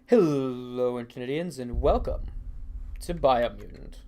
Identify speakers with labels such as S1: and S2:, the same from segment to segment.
S1: Hello, Internetians, and welcome to Biomutant.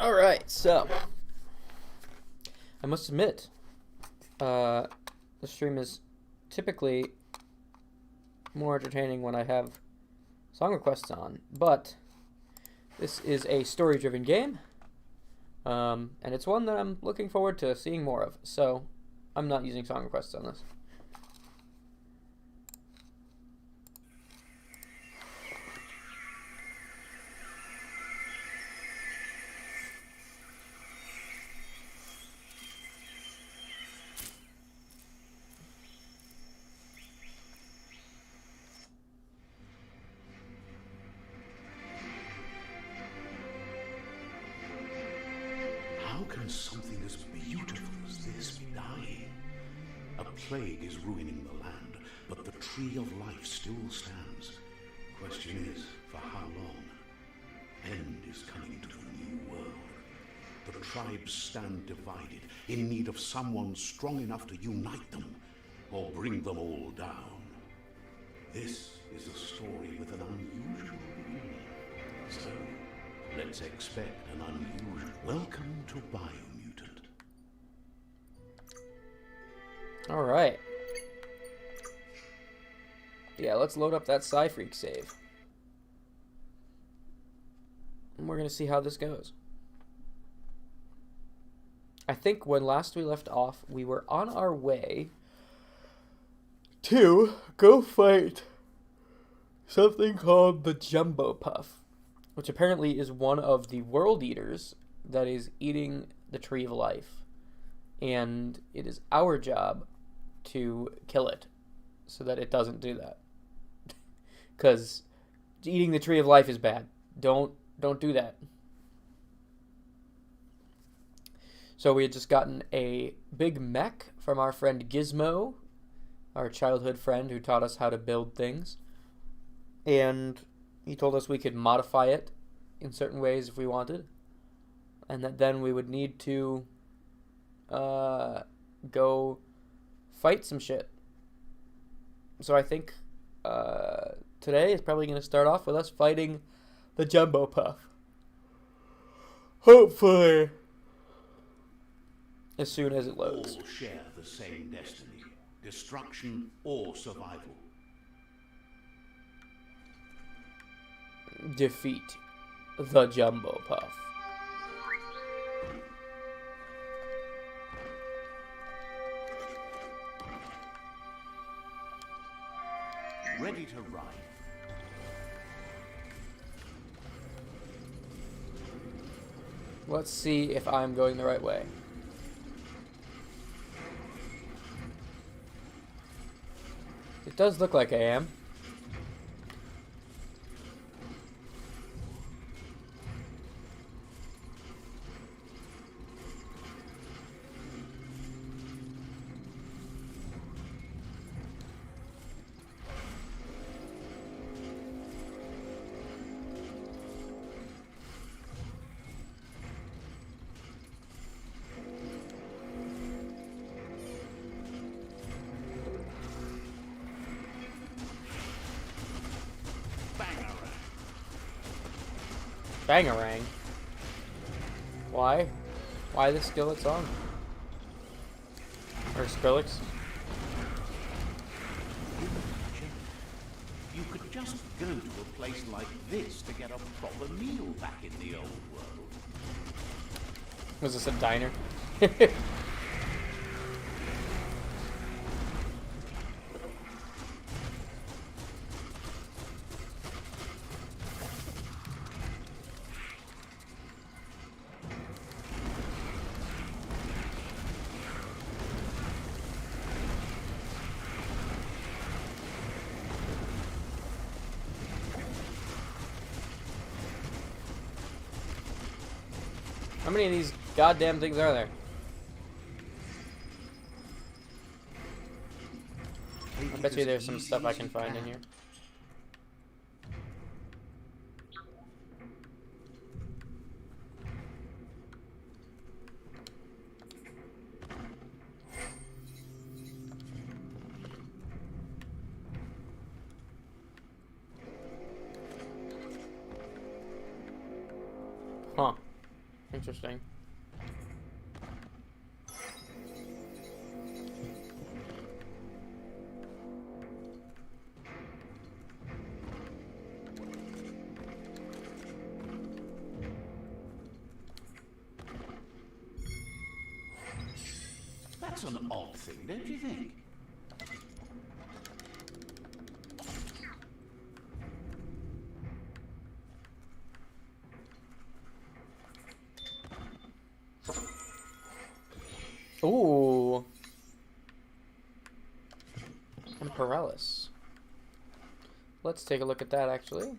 S1: Alright, so, I must admit, the stream is typically more entertaining when I have song requests on, but this is a story-driven game, and it's one that I'm looking forward to seeing more of, so I'm not using song requests on this.
S2: How can something as beautiful as this be dying? A plague is ruining the land, but the tree of life still stands. Question is, for how long? End is coming to the new world. The tribes stand divided, in need of someone strong enough to unite them, or bring them all down. This is a story with an unusual beginning. So, let's expect an unusual. Welcome to Biomutant.
S1: Alright. Yeah, let's load up that Psy-Freak save. And we're going to see how this goes. I think when last we left off, we were on our way to go fight something called the Jumbo Puff, which apparently is one of the world eaters that is eating the Tree of Life. And it is our job to kill it so that it doesn't do that. Because eating the Tree of Life is bad. Don't do that. So we had just gotten a big mech from our friend Gizmo, our childhood friend who taught us how to build things. And he told us we could modify it in certain ways if we wanted. And that then we would need to go fight some shit. So I think today is probably going to start off with us fighting the Jumbo Puff. Hopefully, as soon as it loads.
S2: All share the same destiny, destruction or survival.
S1: Defeat the Jumbo Puff.
S2: Ready to ride.
S1: Let's see if I'm going the right way. It does look like I am. Bangarang. Why? Why the Skillet song? Or Skrillex?
S2: You could just go to a place like this to get a proper meal back in the old world.
S1: Was this a diner? many of these goddamn things are there? I bet you there's some stuff I can find in here. Huh. Interesting.
S2: That's an odd thing, don't you think?
S1: Ooh. And Paralysis. Let's take a look at that, actually.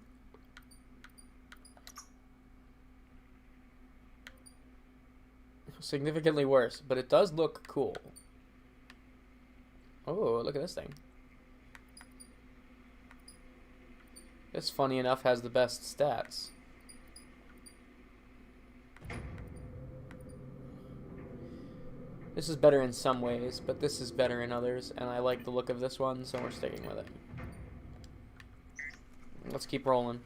S1: Significantly worse, but it does look cool. Oh, look at this thing. This, funny enough, has the best stats. This is better in some ways, but this is better in others, and I like the look of this one, so we're sticking with it. Let's keep rolling.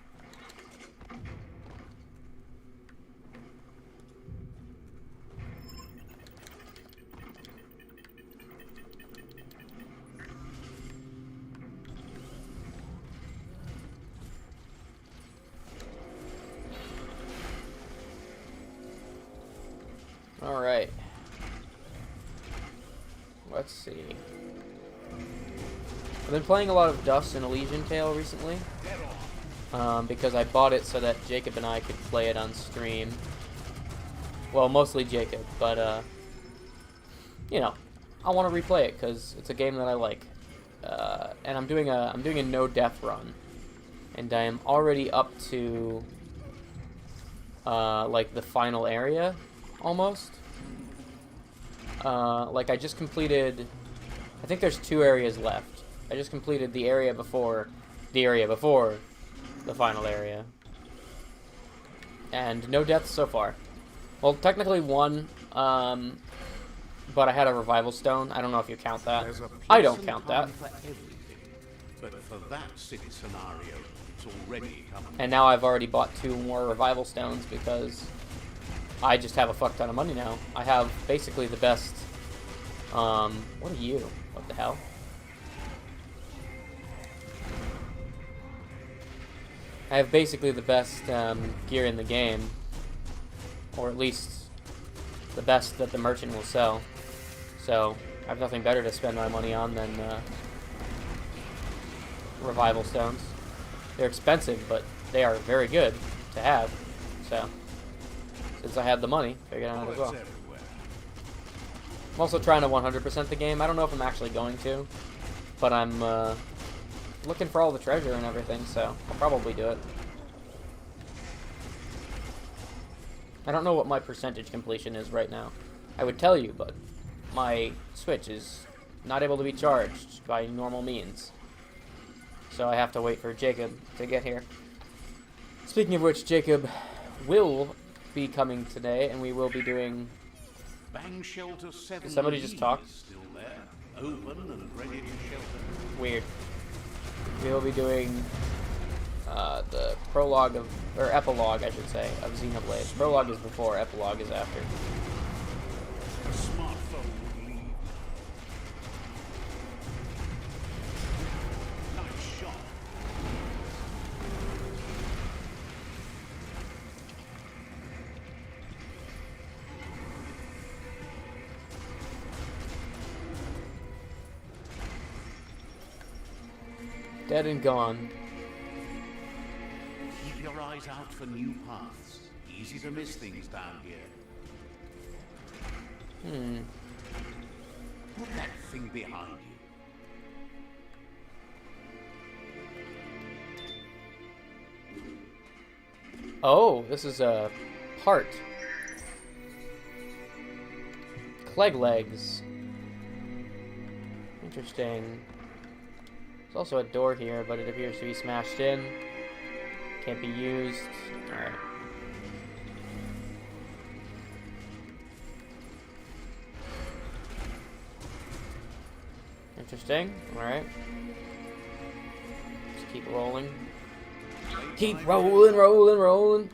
S1: All right. Let's see. I've been playing a lot of Dust and Elysian Tale recently, because I bought it so that Jacob and I could play it on stream. Well, mostly Jacob, but you know, I want to replay it because it's a game that I like, and I'm doing a no death run, and I am already up to like the final area almost. Like I just completed, I think there's 2 areas left. I just completed the area before the final area. And no deaths so far. Well, technically 1, but I had a revival stone. I don't know if you count that. I don't count that.
S2: But for that city scenario, it's already coming.
S1: And now I've already bought 2 more revival stones because I just have a fuck ton of money now. I have basically the best, what are you? What the hell? I have basically the best gear in the game, or at least the best that the merchant will sell. So I have nothing better to spend my money on than revival stones. They're expensive, but they are very good to have. So since I had the money, figured out as well. I'm also trying to 100% the game. I don't know if I'm actually going to, but I'm looking for all the treasure and everything, so I'll probably do it. I don't know what my percentage completion is right now. I would tell you, but my Switch is not able to be charged by normal means. So I have to wait for Jacob to get here. Speaking of which, Jacob will be coming today, and we will be doing...
S2: Bang shelter 7.
S1: Did somebody just talk?
S2: Still there, open and ready to shelter.
S1: Weird. We will be doing the prologue of, or epilogue, I should say, of Xenoblade. Prologue is before, epilogue is after.
S2: A smartphone would leave. Nice shot.
S1: Dead and gone.
S2: Keep your eyes out for new paths. Easy to miss things down here. Put that thing behind you.
S1: Oh, this is a part. plague legs. Interesting. There's also a door here, but it appears to be smashed in. Can't be used. Alright. Interesting. Alright. Just keep rolling. Keep rolling, rolling, rolling.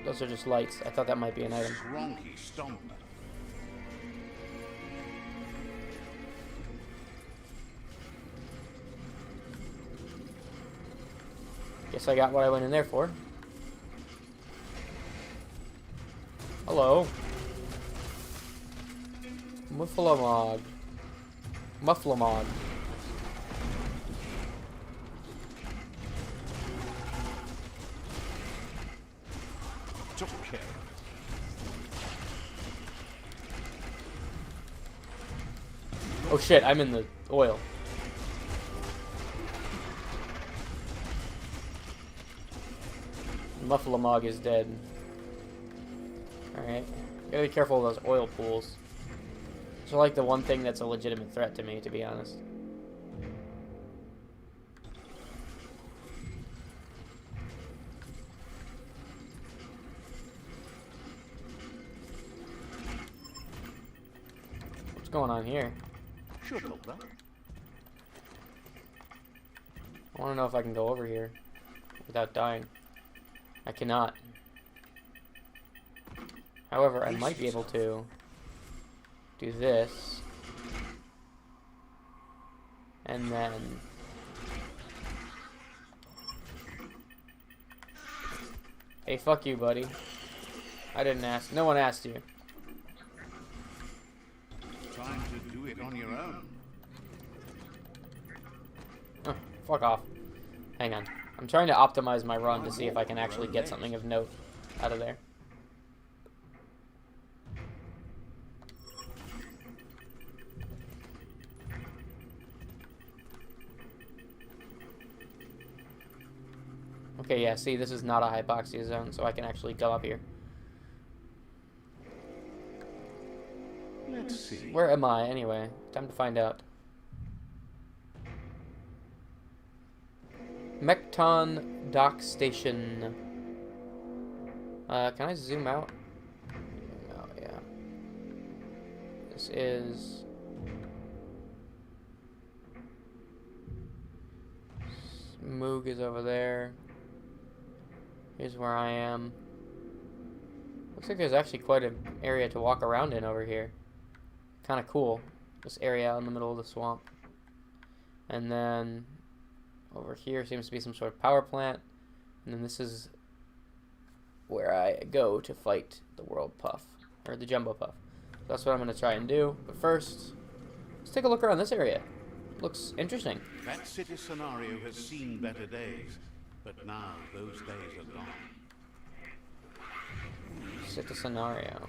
S1: Those are just lights. I thought that might be an item.
S2: Stronky stomp.
S1: Guess I got what I went in there for. Hello. Mufflemog. Mufflemog.
S2: Took care.
S1: Oh shit, I'm in the oil. Mufflemog is dead. Alright. Gotta be careful of those oil pools. Those are like the one thing that's a legitimate threat to me, to be honest. What's going on here?
S2: Should hold that.
S1: I want to know if I can go over here without dying. I cannot. However, I might be able to do this. And then... Hey, fuck you, buddy. I didn't ask. No one asked you.
S2: Time to do it on your own.
S1: Oh, fuck off. Hang on. I'm trying to optimize my run to see if I can actually get something of note out of there. Okay, yeah, see, this is not a hypoxia zone, so I can actually go up here.
S2: Let's see.
S1: Where am I, anyway? Time to find out. Mecton Dock Station. Can I zoom out? Oh, yeah. This is... Moog is over there. Here's where I am. Looks like there's actually quite an area to walk around in over here. Kind of cool. This area out in the middle of the swamp. And then over here seems to be some sort of power plant. And then this is where I go to fight the World Puff. Or the Jumbo Puff. So that's what I'm going to try and do. But first, let's take a look around this area. Looks interesting.
S2: That city scenario has seen better days. But now those days are gone.
S1: Set the scenario.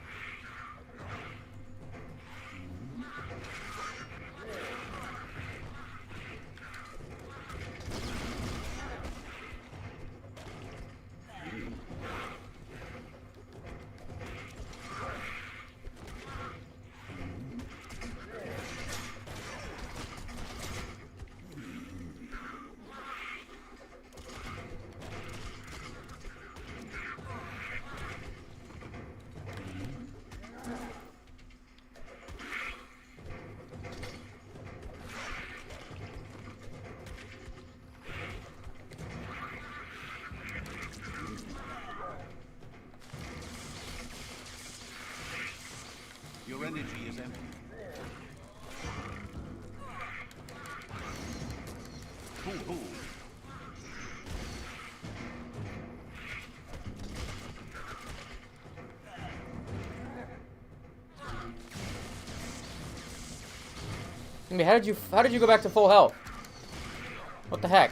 S2: Your energy is empty. Hoo-hoo.
S1: I mean, how did you go back to full health? What the heck?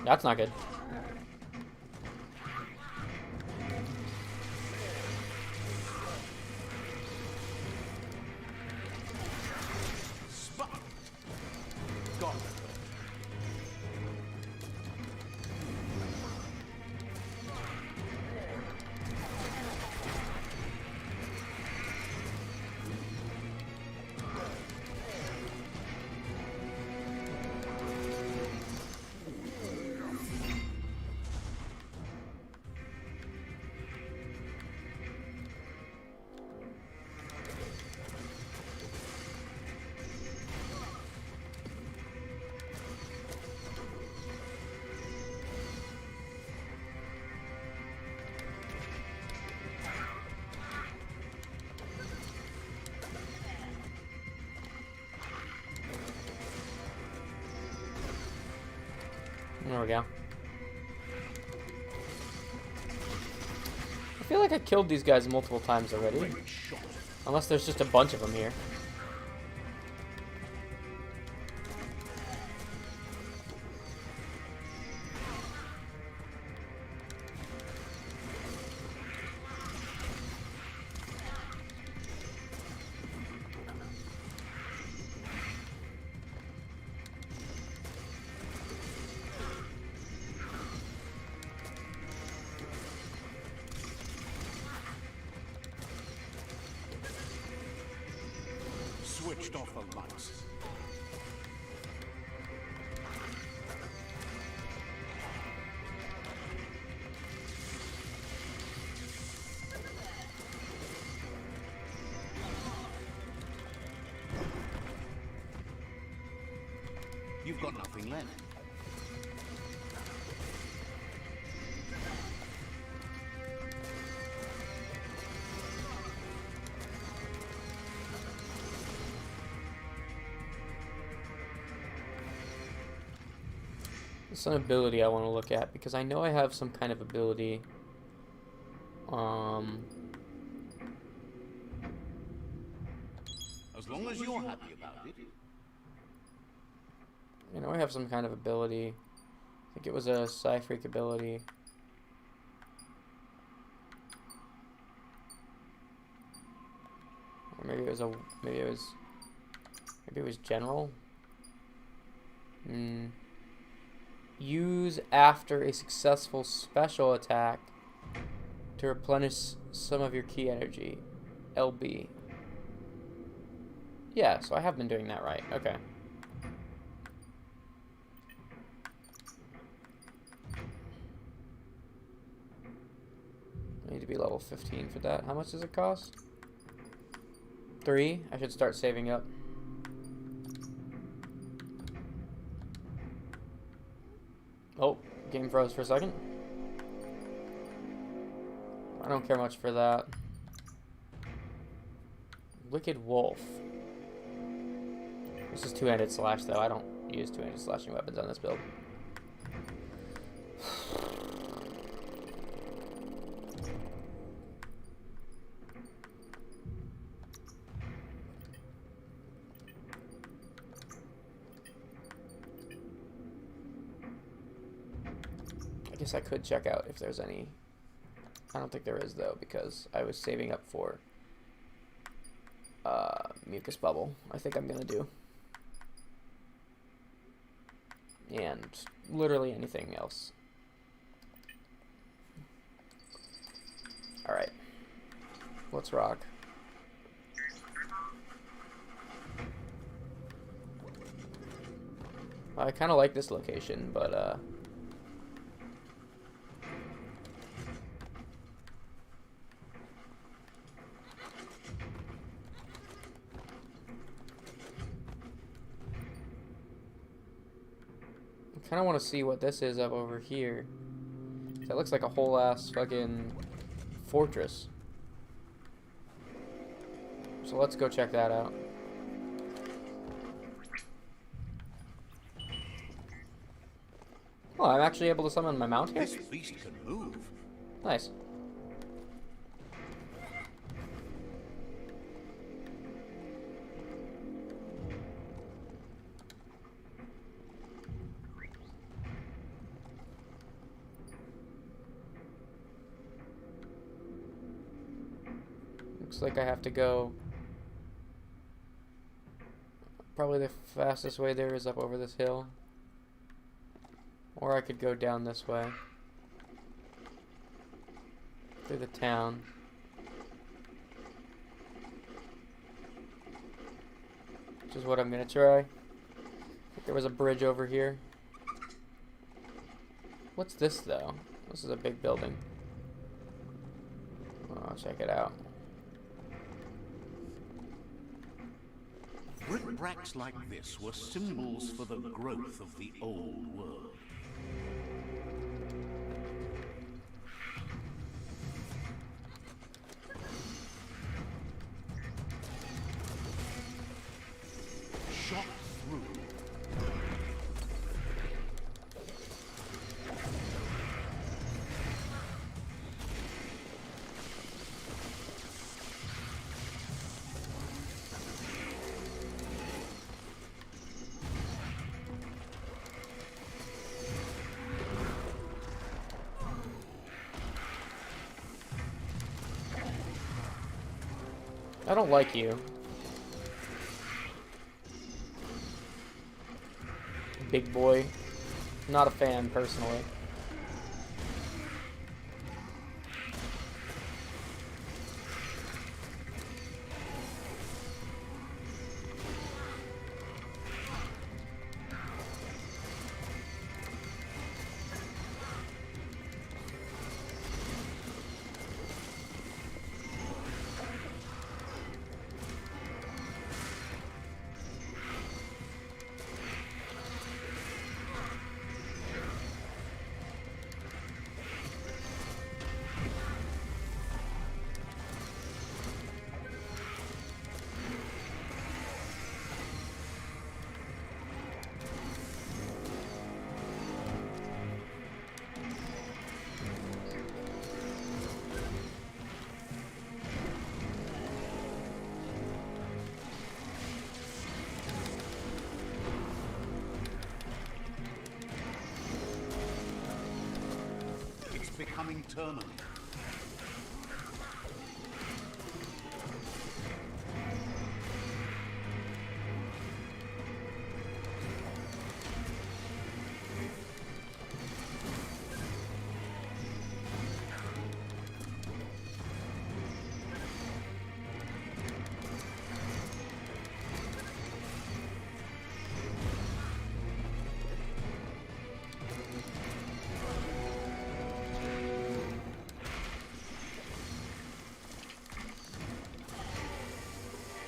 S1: That's not good.
S2: Spot. Got it.
S1: There we go. I feel like I killed these guys multiple times already. Unless there's just a bunch of them here.
S2: Switched off the lights. You've got nothing left.
S1: It's an ability I want to look at because I know I have some kind of ability.
S2: As long as you're happy about it.
S1: I know I have some kind of ability. I think it was a Psy-Freak ability. Or maybe it was general. Use after a successful special attack to replenish some of your key energy. LB. Yeah, so I have been doing that right. Okay. I need to be level 15 for that. How much does it cost? 3. I should start saving up. Oh, game froze for a second. I don't care much for that. Wicked Wolf. This is two-handed slash, though. I don't use two-handed slashing weapons on this build. I guess I could check out if there's any. I don't think there is, though, because I was saving up for Mucus Bubble. I think I'm gonna do. And literally anything else. Alright. Let's rock. I kind of like this location, but I kind of want to see what this is up over here. That looks like a whole ass fucking fortress. So let's go check that out. Oh, I'm actually able to summon my mount here?
S2: This beast can move.
S1: Nice. Looks like I have to go... Probably the fastest way there is up over this hill. Or I could go down this way. Through the town. Which is what I'm gonna try. I think there was a bridge over here. What's this though? This is a big building. Oh, I'll check it out.
S2: Brickbats like this were symbols for the growth of the old world. Shot through.
S1: I don't like you. Big boy. Not a fan, personally.
S2: Becoming terminal.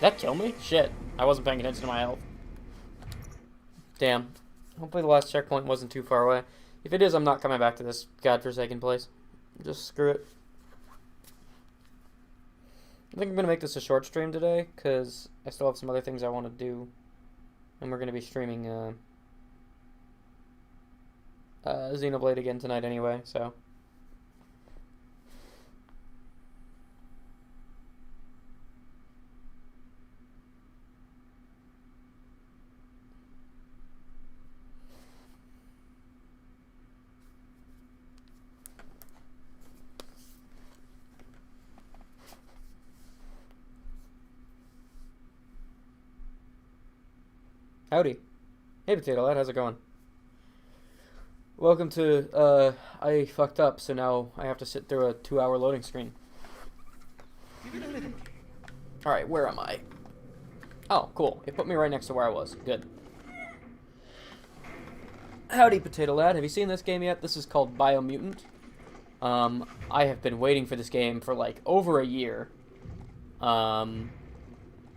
S1: That kill me? Shit. I wasn't paying attention to my health. Damn. Hopefully the last checkpoint wasn't too far away. If it is, I'm not coming back to this godforsaken place. Just screw it. I think I'm going to make this a short stream today, because I still have some other things I want to do. And we're going to be streaming Xenoblade again tonight anyway, so... Howdy. Hey, Potato Lad, how's it going? Welcome to, I fucked up, so now I have to sit through a 2-hour loading screen. Alright, where am I? Oh, cool. It put me right next to where I was. Good. Howdy, Potato Lad. Have you seen this game yet? This is called Biomutant. I have been waiting for this game for, like, over a year.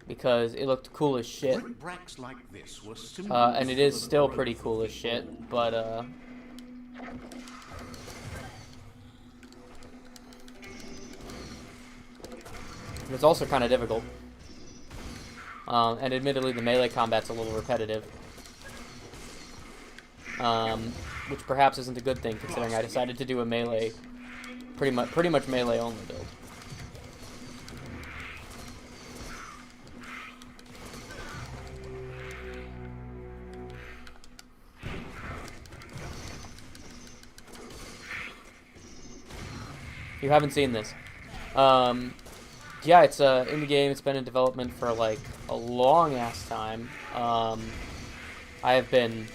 S1: Because it looked cool as shit.
S2: Like this
S1: and it is still pretty cool as shit, but, it's also kind of difficult. And admittedly, the melee combat's a little repetitive. Which perhaps isn't a good thing, considering I decided to do a melee, pretty much melee only build. You haven't seen this. Yeah, it's in the game. It's been in development for like a long ass time. I have been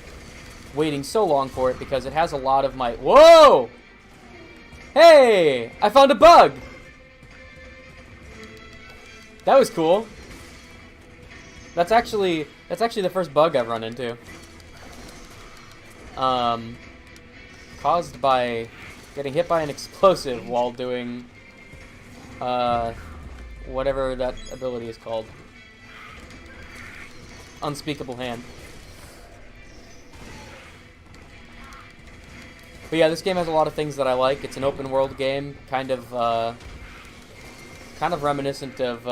S1: waiting so long for it because it has a lot of my... Whoa! Hey! I found a bug! That was cool. That's actually the first bug I've run into. Caused by getting hit by an explosive while doing whatever that ability is called. Unspeakable Hand. But yeah, this game has a lot of things that I like. It's an open world game, kind of reminiscent of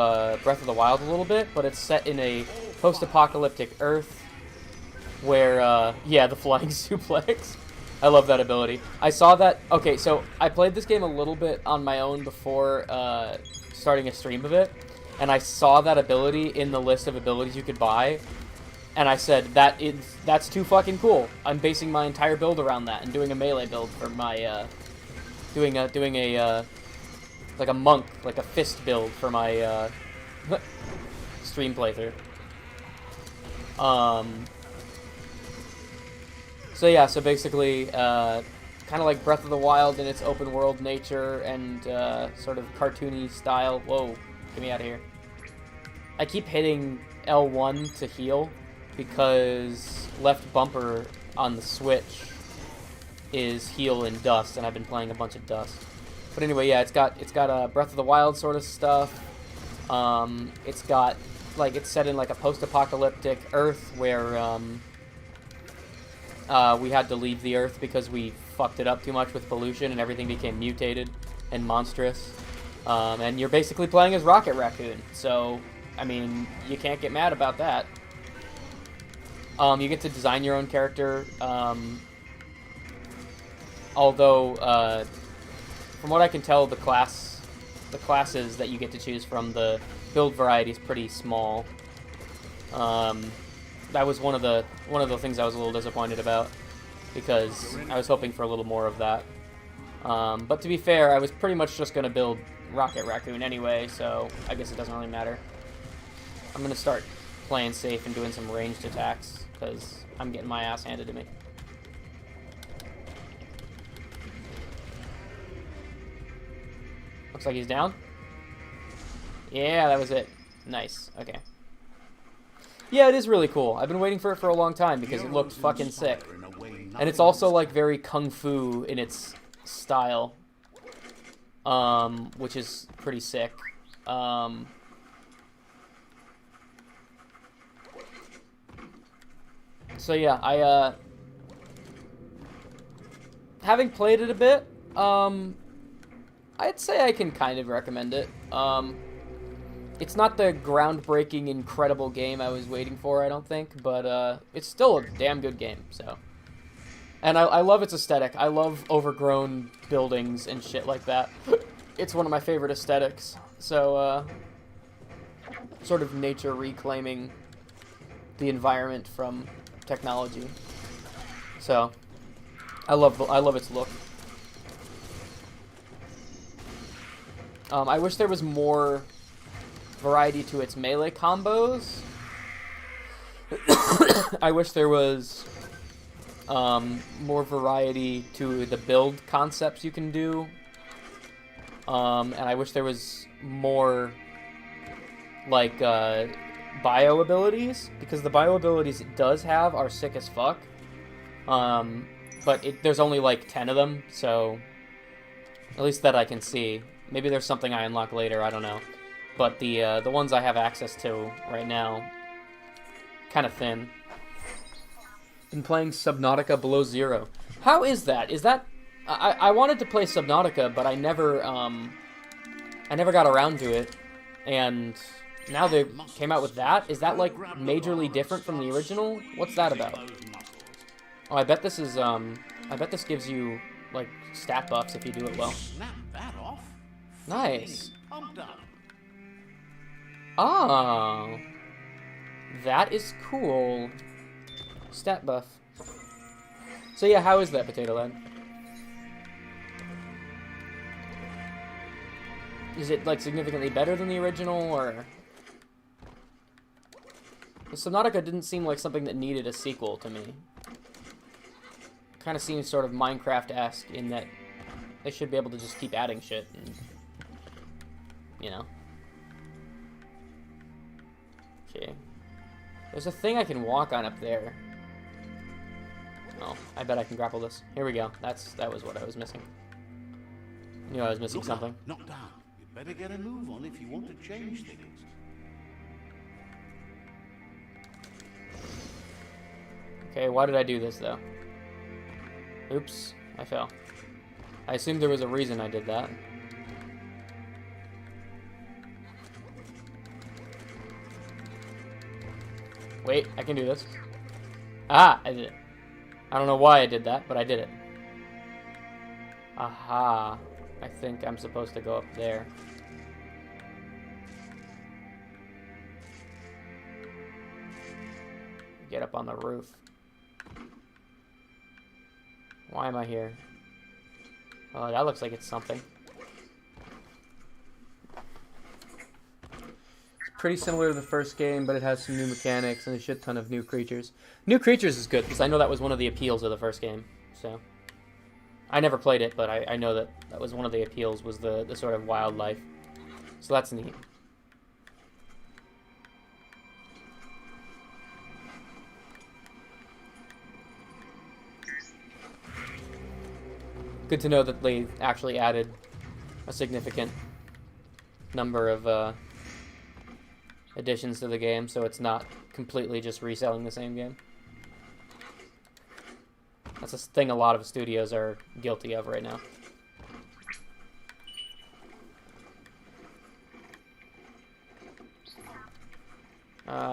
S1: Breath of the Wild a little bit, but it's set in a post-apocalyptic Earth where, yeah, the flying suplex. I love that ability. I saw that... Okay, so I played this game a little bit on my own before starting a stream of it, and I saw that ability in the list of abilities you could buy, and I said, that's too fucking cool. I'm basing my entire build around that and doing a melee build for my... doing a like a monk, like a fist build for my stream playthrough. So yeah, so basically, kind of like Breath of the Wild in its open world nature and sort of cartoony style. Whoa, get me out of here. I keep hitting L1 to heal because left bumper on the Switch is heal and dust, and I've been playing a bunch of dust. But anyway, yeah, it's got a Breath of the Wild sort of stuff. It's got, like, it's set in like a post-apocalyptic Earth where we had to leave the Earth because we fucked it up too much with pollution and everything became mutated and monstrous. And you're basically playing as Rocket Raccoon, so I mean, you can't get mad about that. You get to design your own character, although from what I can tell, the classes that you get to choose from, the build variety is pretty small. That was one of the things I was a little disappointed about, because I was hoping for a little more of that. But to be fair, I was pretty much just going to build Rocket Raccoon anyway, so I guess it doesn't really matter. I'm going to start playing safe and doing some ranged attacks, because I'm getting my ass handed to me. Looks like he's down. Yeah, that was it. Nice. Okay. Yeah, it is really cool. I've been waiting for it for a long time because it looked fucking sick. And it's also like very kung fu in its style, which is pretty sick. So yeah, I having played it a bit, I'd say I can kind of recommend it. It's not the groundbreaking, incredible game I was waiting for, I don't think, but it's still a damn good game, so. And I love its aesthetic. I love overgrown buildings and shit like that. It's one of my favorite aesthetics. So, sort of nature reclaiming the environment from technology. So, I love its look. I wish there was more variety to its melee combos. I wish there was more variety to the build concepts you can do. And I wish there was more, like, bio abilities, because the bio abilities it does have are sick as fuck. But there's only like 10 of them, so at least that I can see. Maybe there's something I unlock later, I don't know. But the ones I have access to right now, kind of thin. Been playing Subnautica Below Zero. How is that? Is that... I wanted to play Subnautica, but I never got around to it. And now they came out with that? Is that, like, majorly different from the original? What's that about? Oh, I bet this is, I bet this gives you, like, stat buffs if you do it well. Nice. Oh. That is cool. Stat buff. So yeah, how is that, Potato Lad? Is it, like, significantly better than the original, or... Subnautica didn't seem like something that needed a sequel to me. Kind of seems sort of Minecraft-esque in that they should be able to just keep adding shit, and, you know. Okay. There's a thing I can walk on up there. Oh, I bet I can grapple this. Here we go. That was what I was missing. I knew I was missing something.
S2: Knock down. You better get a move on if you want to change things.
S1: Okay, why did I do this, though? Oops, I fell. I assumed there was a reason I did that. Wait, I can do this. Ah, I did it. I don't know why I did that, but I did it. Aha. I think I'm supposed to go up there. Get up on the roof. Why am I here? Oh, that looks like it's something. It's pretty similar to the first game, but it has some new mechanics and a shit ton of new creatures. New creatures is good, because I know that was one of the appeals of the first game, so... I never played it, but I know that that was one of the appeals, was the sort of wildlife. So that's neat. Good to know that they actually added a significant number of additions to the game, so it's not completely just reselling the same game. That's a thing a lot of studios are guilty of right now.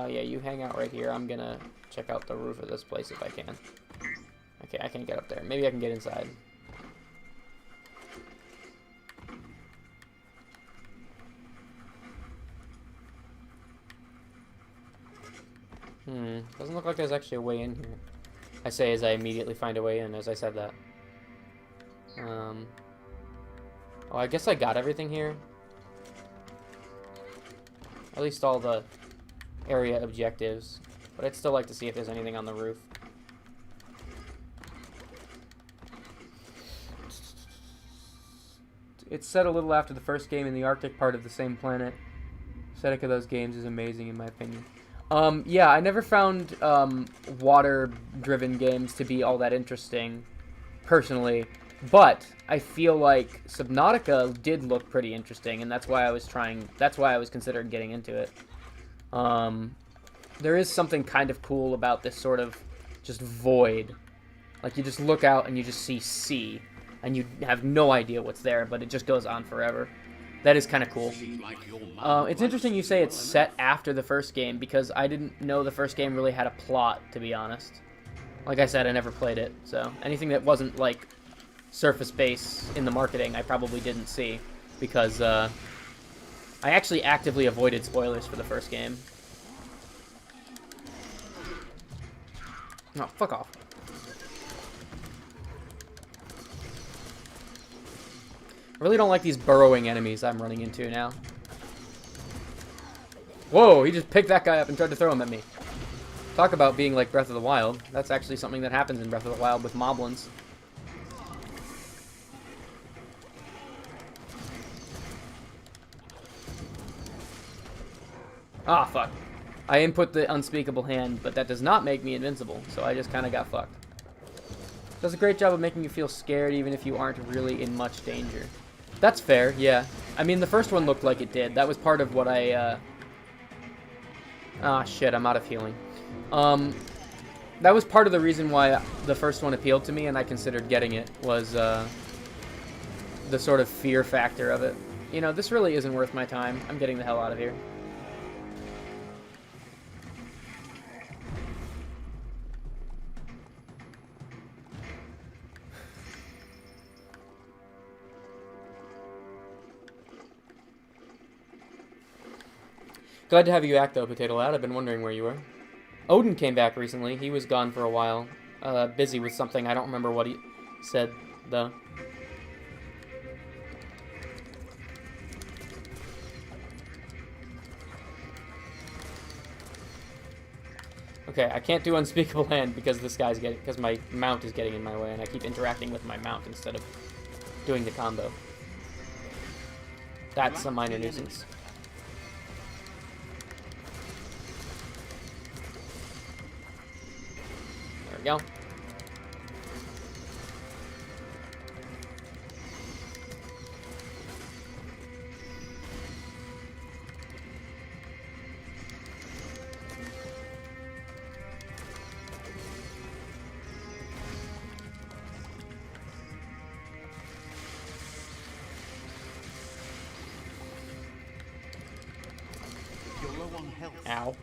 S1: Yeah, you hang out right here. I'm gonna check out the roof of this place if I can. Okay, I can't get up there. Maybe I can get inside. Doesn't look like there's actually a way in here. I say as I immediately find a way in, as I said that. Oh, I guess I got everything here. At least all the area objectives. But I'd still like to see if there's anything on the roof. It's set a little after the first game in the Arctic part of the same planet. Aesthetic of those games is amazing in my opinion. Yeah, I never found water-driven games to be all that interesting, personally. But I feel like Subnautica did look pretty interesting, and that's why I was considering getting into it. There is something kind of cool about this sort of just void. Like, you just look out and you just see sea, and you have no idea what's there, but it just goes on forever. That is kind of cool. It's interesting you say it's set after the first game, because I didn't know the first game really had a plot, to be honest. Like I said, I never played it, so anything that wasn't, like, surface base in the marketing, I probably didn't see, because I actually actively avoided spoilers for the first game. No, fuck off. I really don't like these burrowing enemies I'm running into now. Whoa, he just picked that guy up and tried to throw him at me. Talk about being like Breath of the Wild. That's actually something that happens in Breath of the Wild with moblins. Ah, fuck. I input the unspeakable hand, but that does not make me invincible, so I just kind of got fucked. Does a great job of making you feel scared even if you aren't really in much danger. That's fair, yeah. I mean, the first one looked like it did. That was part of what I, Ah, shit, I'm out of healing. That was part of the reason why the first one appealed to me and I considered getting it, was, the sort of fear factor of it. You know, this really isn't worth my time. I'm getting the hell out of here. Glad to have you back, though, Potato Lad. I've been wondering where you were. Odin came back recently. He was gone for a while. Busy with something. I don't remember what he said, though. Okay, I can't do Unspeakable Hand because because my mount is getting in my way, and I keep interacting with my mount instead of doing the combo. That's a minor nuisance. There we go.
S2: You're low on health.
S1: Ow.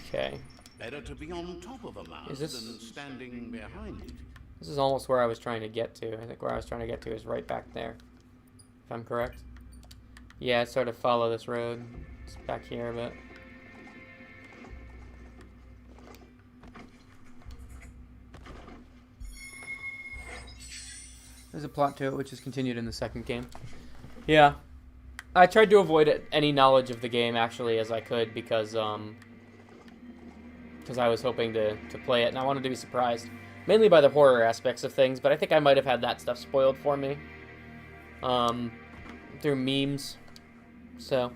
S1: Okay.
S2: Better to be on top of a mouse than standing behind it.
S1: This is almost where I was trying to get to. I think where I was trying to get to is right back there. If I'm correct. Yeah, sort of follow this road. It's back here a bit. There's a plot to it, which is continued in the second game. Yeah. I tried to avoid any knowledge of the game, actually, as I could, because I was hoping to play it, and I wanted to be surprised. Mainly by the horror aspects of things, but I think I might have had that stuff spoiled for me. Through memes. So,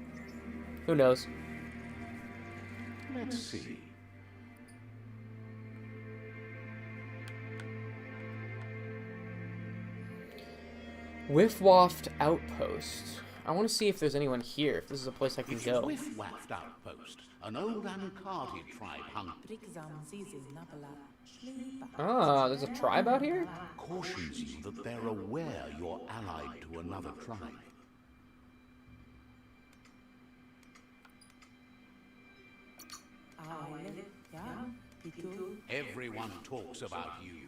S1: who knows?
S2: Let's see.
S1: Whiff Waft Outpost. I want to see if there's anyone here, if this is a place I can
S2: It's
S1: go.
S2: Whiff Waft Outpost, an old Ancardi tribe hung.
S1: Ah, there's a tribe out here?
S2: Cautions you that they're aware you're allied to another tribe. Everyone talks about you.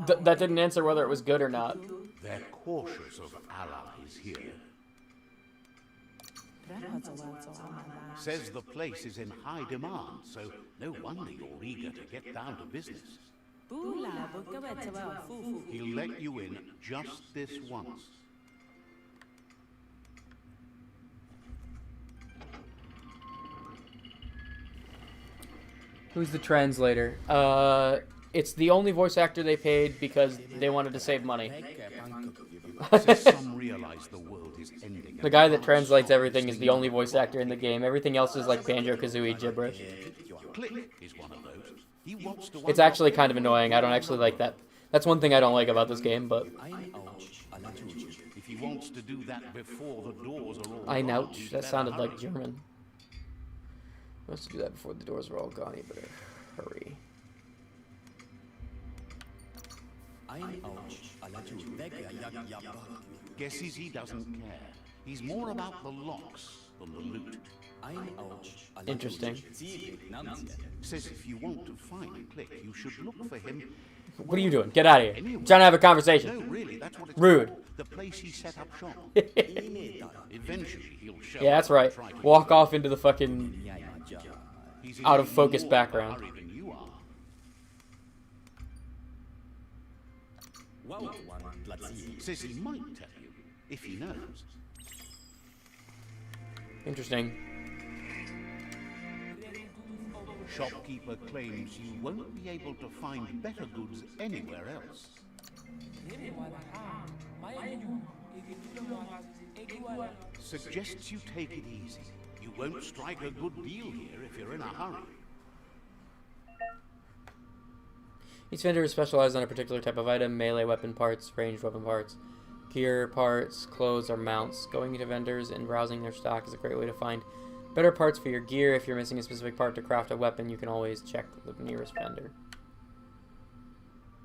S1: That didn't answer whether it was good or not.
S2: They're cautious of allies here. Says the place is in high demand, so no wonder you're eager to get down to business. He'll let you in just this once.
S1: Who's the translator? It's the only voice actor they paid because they wanted to save money.
S2: Says some realize the world is ending.
S1: The guy that translates everything is the only voice actor in the game. Everything else is like Banjo-Kazooie gibberish.
S2: Click is one of those. He wants to.
S1: It's actually kind of annoying. I don't actually like that. That's one thing I don't like about this game, but...
S2: If he wants to do that before the doors are all
S1: Einouch. That sounded like German. He wants to do that before the doors are all gone. You better hurry.
S2: Guesses he doesn't care. He's more about the locks than the loot.
S1: Interesting.
S2: Says if you want to find Click, you should look for him.
S1: What are you doing? Get out of here. I'm trying to have a conversation.
S2: No, really, that's what it's
S1: Rude.
S2: called. The place he set up shop. Eventually, he'll show
S1: Yeah, that's
S2: up and
S1: right.
S2: try to
S1: Walk off into the fucking
S2: He's in
S1: out of
S2: even
S1: focus
S2: more
S1: background.
S2: hurry than you are. Says he might tell you, if he knows.
S1: Interesting.
S2: Shopkeeper claims you won't be able to find better goods anywhere else. Suggests you take it easy. You won't strike a good deal here if you're in a hurry.
S1: Each vendor is specialized on a particular type of item: melee weapon parts, ranged weapon parts, gear parts, clothes, or mounts. Going into vendors and browsing their stock is a great way to find better parts for your gear. If you're missing a specific part to craft a weapon, you can always check the nearest vendor.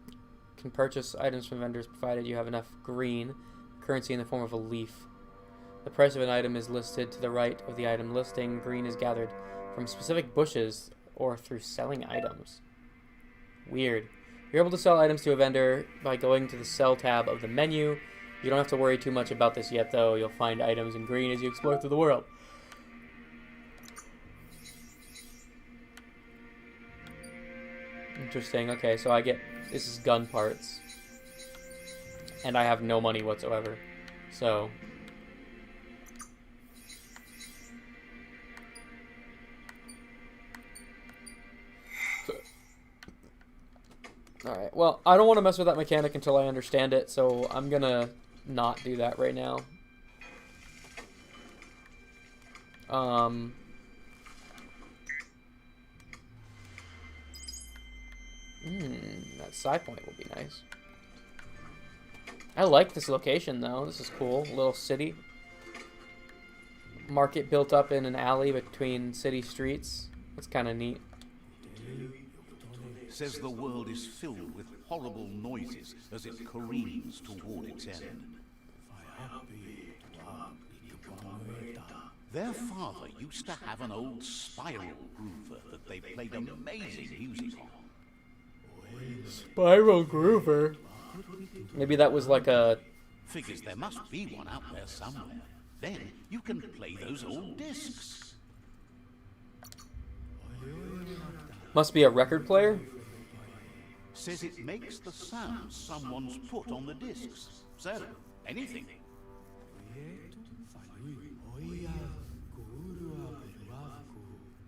S1: You can purchase items from vendors provided you have enough green currency in the form of a leaf. The price of an item is listed to the right of the item listing. Green is gathered from specific bushes or through selling items. Weird. You're able to sell items to a vendor by going to the Sell tab of the menu. You don't have to worry too much about this yet, though. You'll find items in green as you explore through the world. Interesting. Okay, so I get... This is gun parts. And I have no money whatsoever. So... Alright, well, I don't want to mess with that mechanic until I understand it, so I'm gonna not do that right now. That side point will be nice. I like this location, though. This is cool. Little city. Market built up in an alley between city streets. That's kind of neat.
S2: Says the world is filled with horrible noises as it careens toward its end. Their father used to have an old spiral groover that they played amazing music on.
S1: Spiral groover? Maybe that was like a...
S2: Figures there must be one out there somewhere. Then you can play those old discs.
S1: Must be a record player?
S2: Says it makes the sounds someone's put on the discs. So, anything.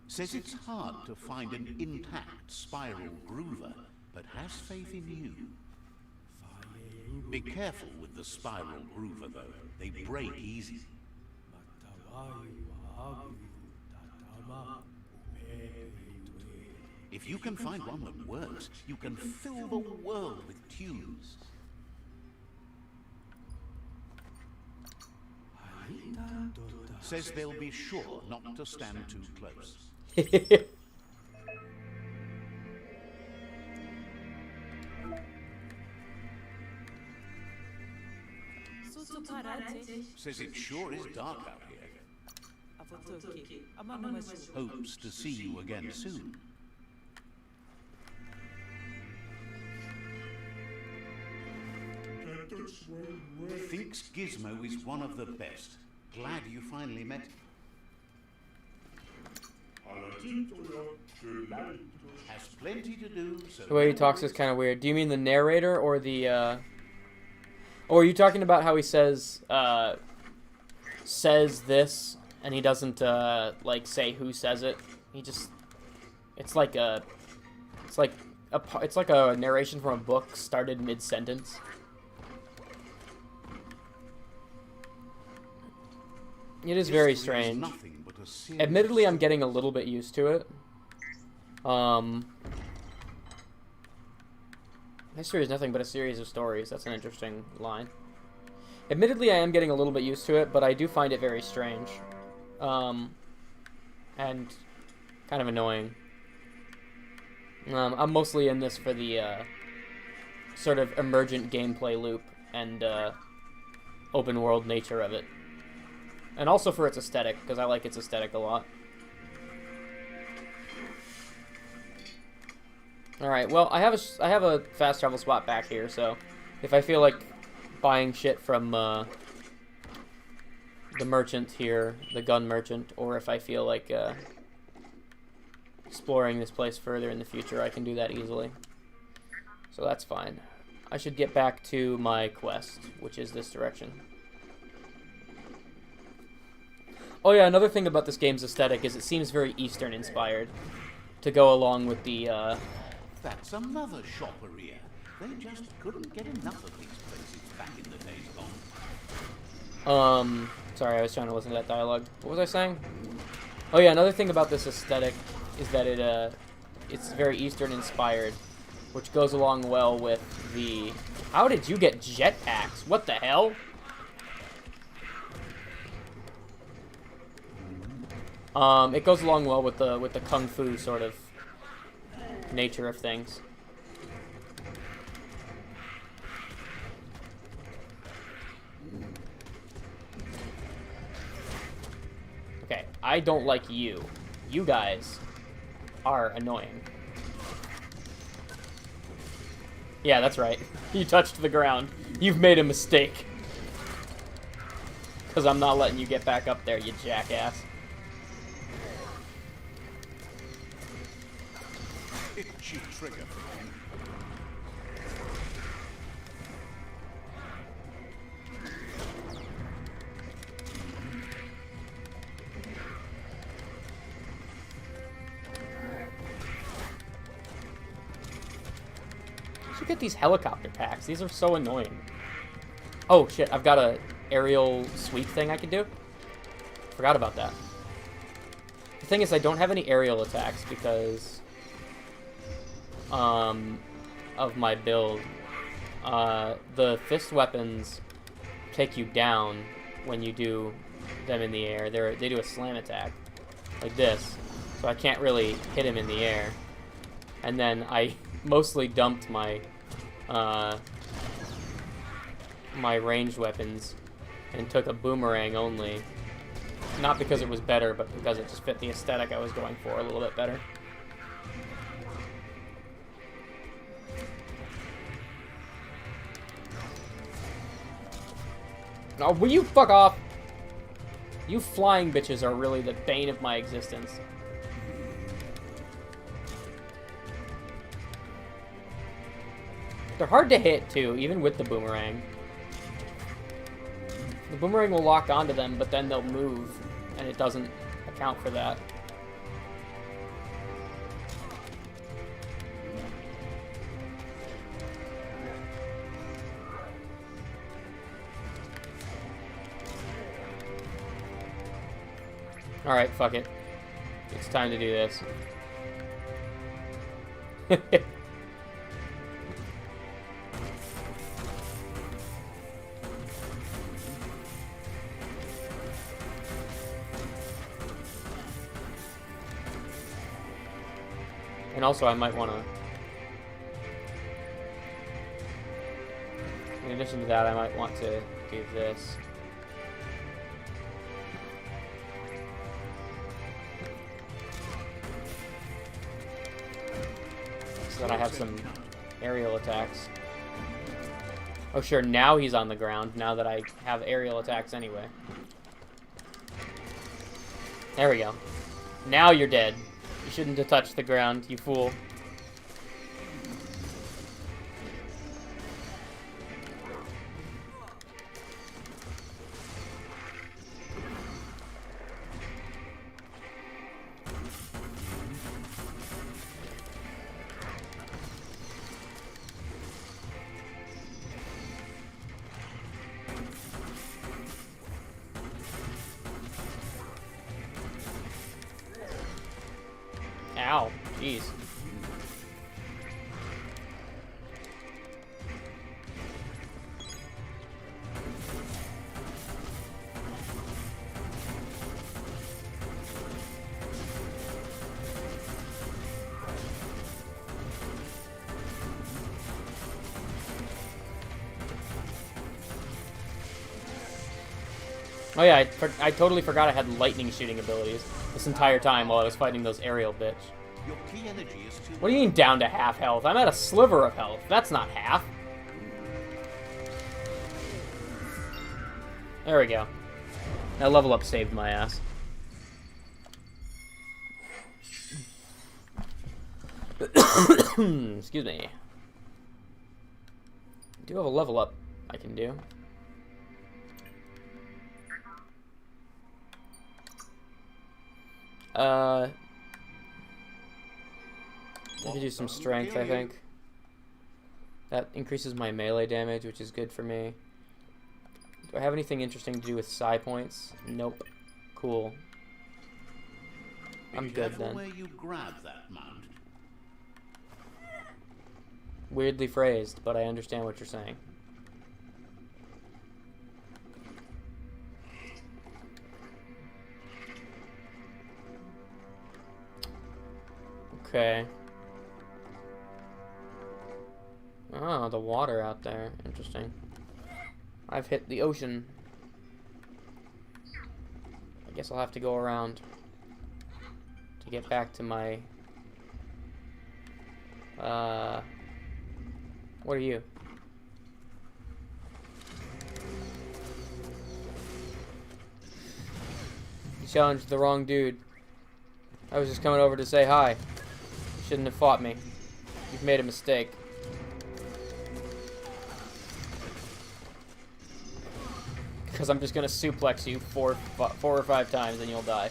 S2: Says it's hard to find an intact spiral groover, but has faith in you. Be careful with the spiral groover, though. They break easy. If you can find one that works, you can fill the world with tunes. Says they'll be sure not to stand too close. Says it sure is dark out here. Hopes to see you again soon. Thinks Gizmo is one of the best. Glad you finally met him. Has plenty to do, so...
S1: The way he talks is kind of weird. Do you mean the narrator or the, Or are you talking about how he says this, and he doesn't, like, say who says it? He just... It's like a narration from a book started mid-sentence. It is very strange. Admittedly, I'm getting a little bit used to it. History is nothing but a series of stories. That's an interesting line. Admittedly, I am getting a little bit used to it, but I do find it very strange. And kind of annoying. I'm mostly in this for the sort of emergent gameplay loop and open world nature of it. And also for its aesthetic, because I like its aesthetic a lot. Alright, well, I have a fast travel spot back here, so if I feel like buying shit from the merchant here, the gun merchant, or if I feel like exploring this place further in the future, I can do that easily. So that's fine. I should get back to my quest, which is this direction. Oh yeah, another thing about this game's aesthetic is it seems very Eastern inspired to go along with the
S2: That's another shopperia. They just couldn't get enough of these places back in the days gone.
S1: Sorry, I was trying to listen to that dialogue. What was I saying? Oh yeah, another thing about this aesthetic is that it's very Eastern inspired, which goes along well with the... How did you get jetpacks? What the hell? It goes along well with the kung fu sort of nature of things. Okay, I don't like you. You guys are annoying. Yeah, that's right. You touched the ground. You've made a mistake. Because I'm not letting you get back up there, you jackass.
S2: Itchy trigger for you.
S1: You should get these helicopter packs. These are so annoying. Oh shit, I've got a aerial sweep thing I can do. Forgot about that. The thing is, I don't have any aerial attacks because of my build. The fist weapons take you down when you do them in the air. They do a slam attack like this, so I can't really hit him in the air. And then I mostly dumped my my ranged weapons and took a boomerang only. Not because it was better, but because it just fit the aesthetic I was going for a little bit better. Oh, will you fuck off? You flying bitches are really the bane of my existence. They're hard to hit, too, even with the boomerang. The boomerang will lock onto them, but then they'll move, and it doesn't account for that. Alright, fuck it. It's time to do this. And also, I might want to... In addition to that, I might want to do this. So that I have some aerial attacks. Oh sure, now he's on the ground, now that I have aerial attacks anyway. There we go. Now you're dead. You shouldn't have touched the ground, you fool. Ow, jeez. Oh yeah, I totally forgot I had lightning shooting abilities this entire time while I was fighting those aerial bitch.
S2: Your key energy is too...
S1: What do you mean down to half health? I'm at a sliver of health. That's not half. There we go. That level up saved my ass. Excuse me. I do have a level up I can do. I could do some strength, I think. That increases my melee damage, which is good for me. Do I have anything interesting to do with psi points? Nope. Cool. I'm good then.
S2: Where you grab that mount.
S1: Weirdly phrased, but I understand what you're saying. Okay. Oh, the water out there. Interesting. I've hit the ocean. I guess I'll have to go around to get back to my... What are you? challenged the wrong dude. I was just coming over to say hi. You shouldn't have fought me. You've made a mistake. Because I'm just gonna suplex you four or five times and you'll die.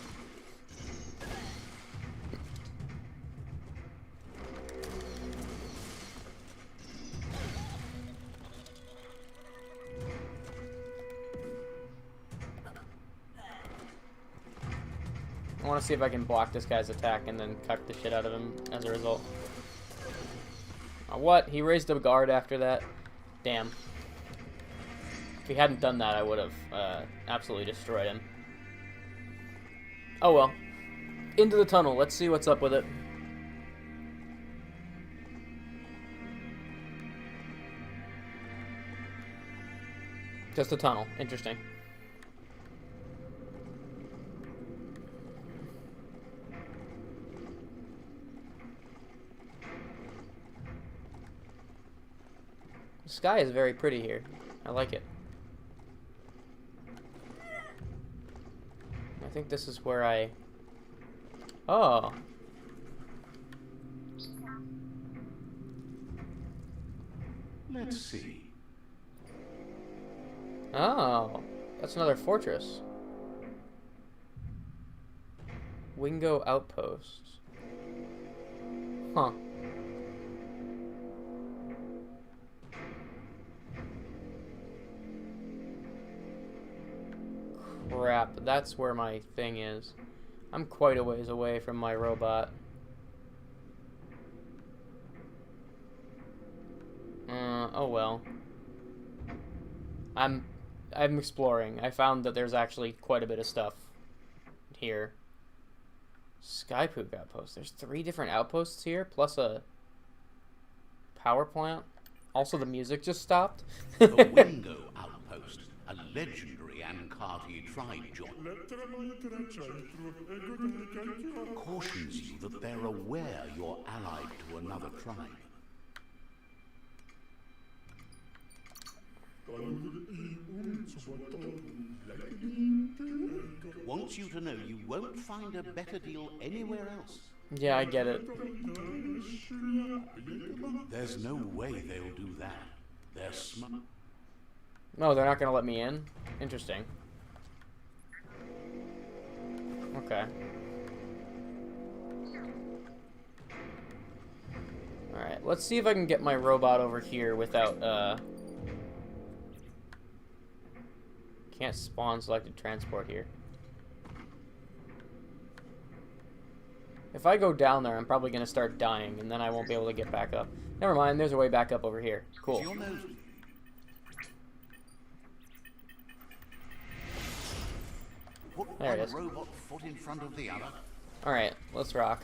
S1: I want to see if I can block this guy's attack and then cuck the shit out of him as a result. What? He raised a guard after that? Damn. If he hadn't done that, I would have absolutely destroyed him. Oh well. Into the tunnel. Let's see what's up with it. Just a tunnel. Interesting. The sky is very pretty here. I like it. I think this is where I... Oh.
S2: Let's see.
S1: Oh. That's another fortress. Wingo Outpost. Huh. Crap, that's where my thing is. I'm quite a ways away from my robot. Oh well. I'm exploring. I found that there's actually quite a bit of stuff here. Skypook Outpost. There's 3 different outposts here, plus a power plant. Also, the music just stopped.
S2: The Wingo Outpost, a legendary Ankati tribe joint, cautions you that they're aware you're allied to another tribe. Wants you to know you won't find a better deal anywhere else.
S1: Yeah, I get it.
S2: There's no way they'll do that. They're smart.
S1: No, they're not gonna let me in? Interesting. Okay. Alright, let's see if I can get my robot over here without, Can't spawn selected transport here. If I go down there, I'm probably gonna start dying, and then I won't be able to get back up. Never mind, there's a way back up over here. Cool. There it is.
S2: Robot foot in front of the other.
S1: Alright, let's rock.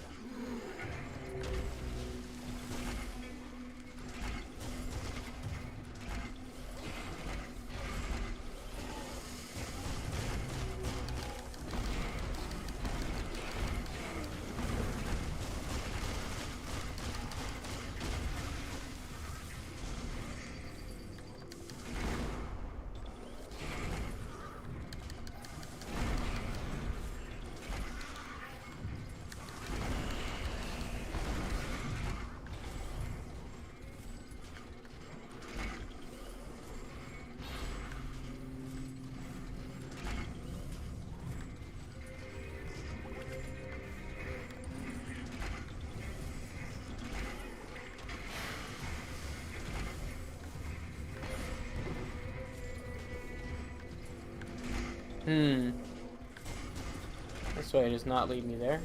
S1: This way does not lead me there.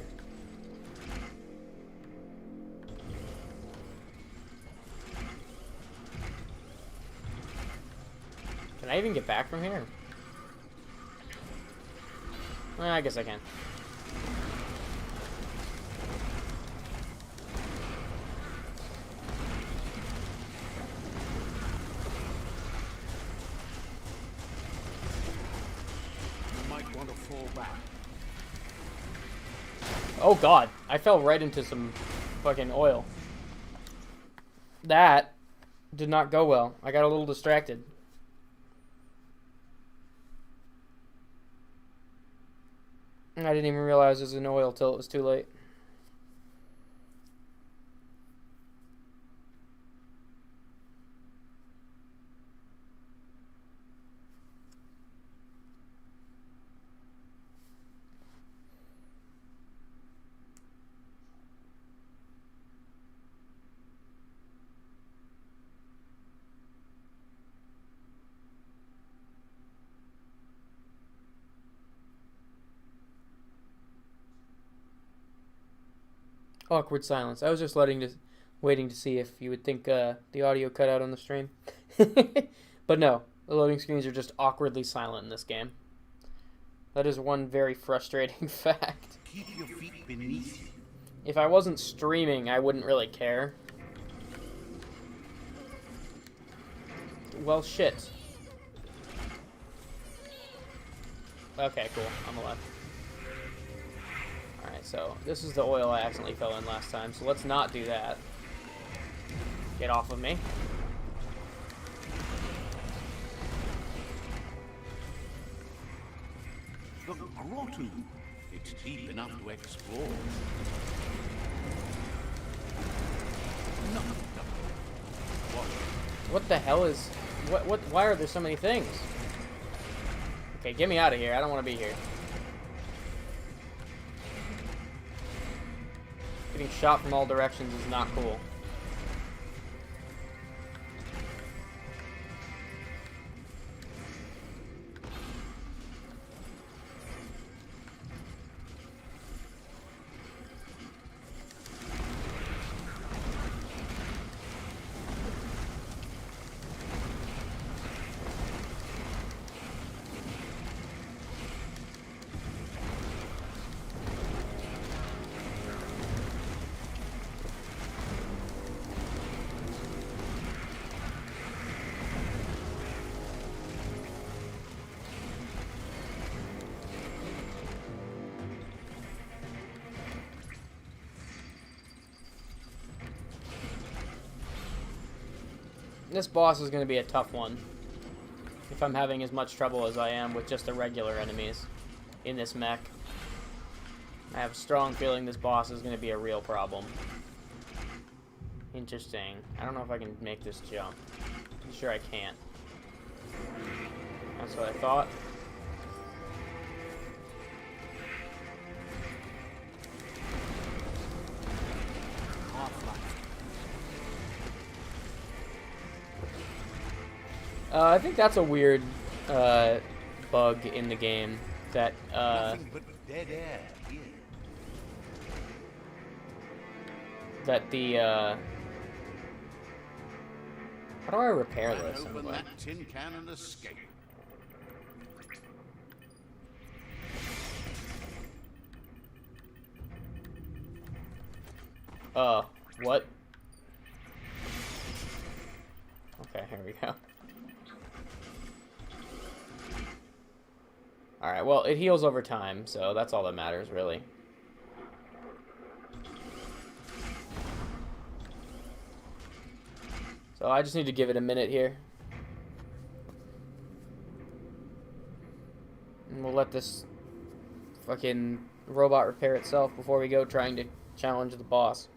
S1: Can I even get back from here? Well, I guess I can.
S2: Want to fall back.
S1: Oh god, I fell right into some fucking oil. That did not go well. I got a little distracted. I didn't even realize it was an oil till it was too late. Awkward silence. I was just waiting to see if you would think the audio cut out on the stream. But no, the loading screens are just awkwardly silent in this game. That is one very frustrating fact.
S2: Keep your feet beneath you.
S1: If I wasn't streaming, I wouldn't really care. Well, shit. Okay, cool. I'm alive. Alright, so this is the oil I accidentally fell in last time, so let's not do that. Get off of me.
S2: The grotto. It's deep enough to explore. No.
S1: What the hell is... Why are there so many things? Okay, get me out of here. I don't want to be here. Getting shot from all directions is not cool. This boss is going to be a tough one. If I'm having as much trouble as I am with just the regular enemies in this mech. I have a strong feeling this boss is going to be a real problem. Interesting. I don't know if I can make this jump. I'm sure I can't. That's what I thought. I think that's a weird bug in the game that
S2: Nothing but dead air here.
S1: that the how do I repair this?
S2: Open
S1: Anyway?
S2: that tin can and escape.
S1: What? Okay, here we go. Alright, well, it heals over time, so that's all that matters, really. So I just need to give it a minute here. And we'll let this fucking robot repair itself before we go trying to challenge the boss.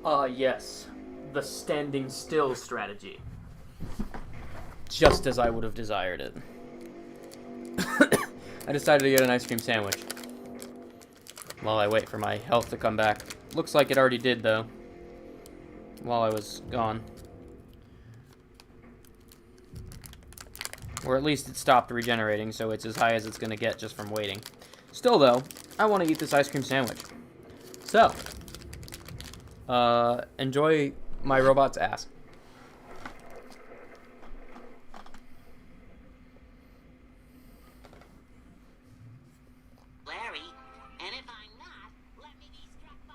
S1: Yes. The standing still strategy. Just as I would have desired it. I decided to get an ice cream sandwich. While I wait for my health to come back. Looks like it already did, though. While I was gone. Or at least it stopped regenerating, so it's as high as it's going to get just from waiting. Still, though, I want to eat this ice cream sandwich. So, enjoy my robot's ass.
S3: Larry, and if I'm not, let me be struck by...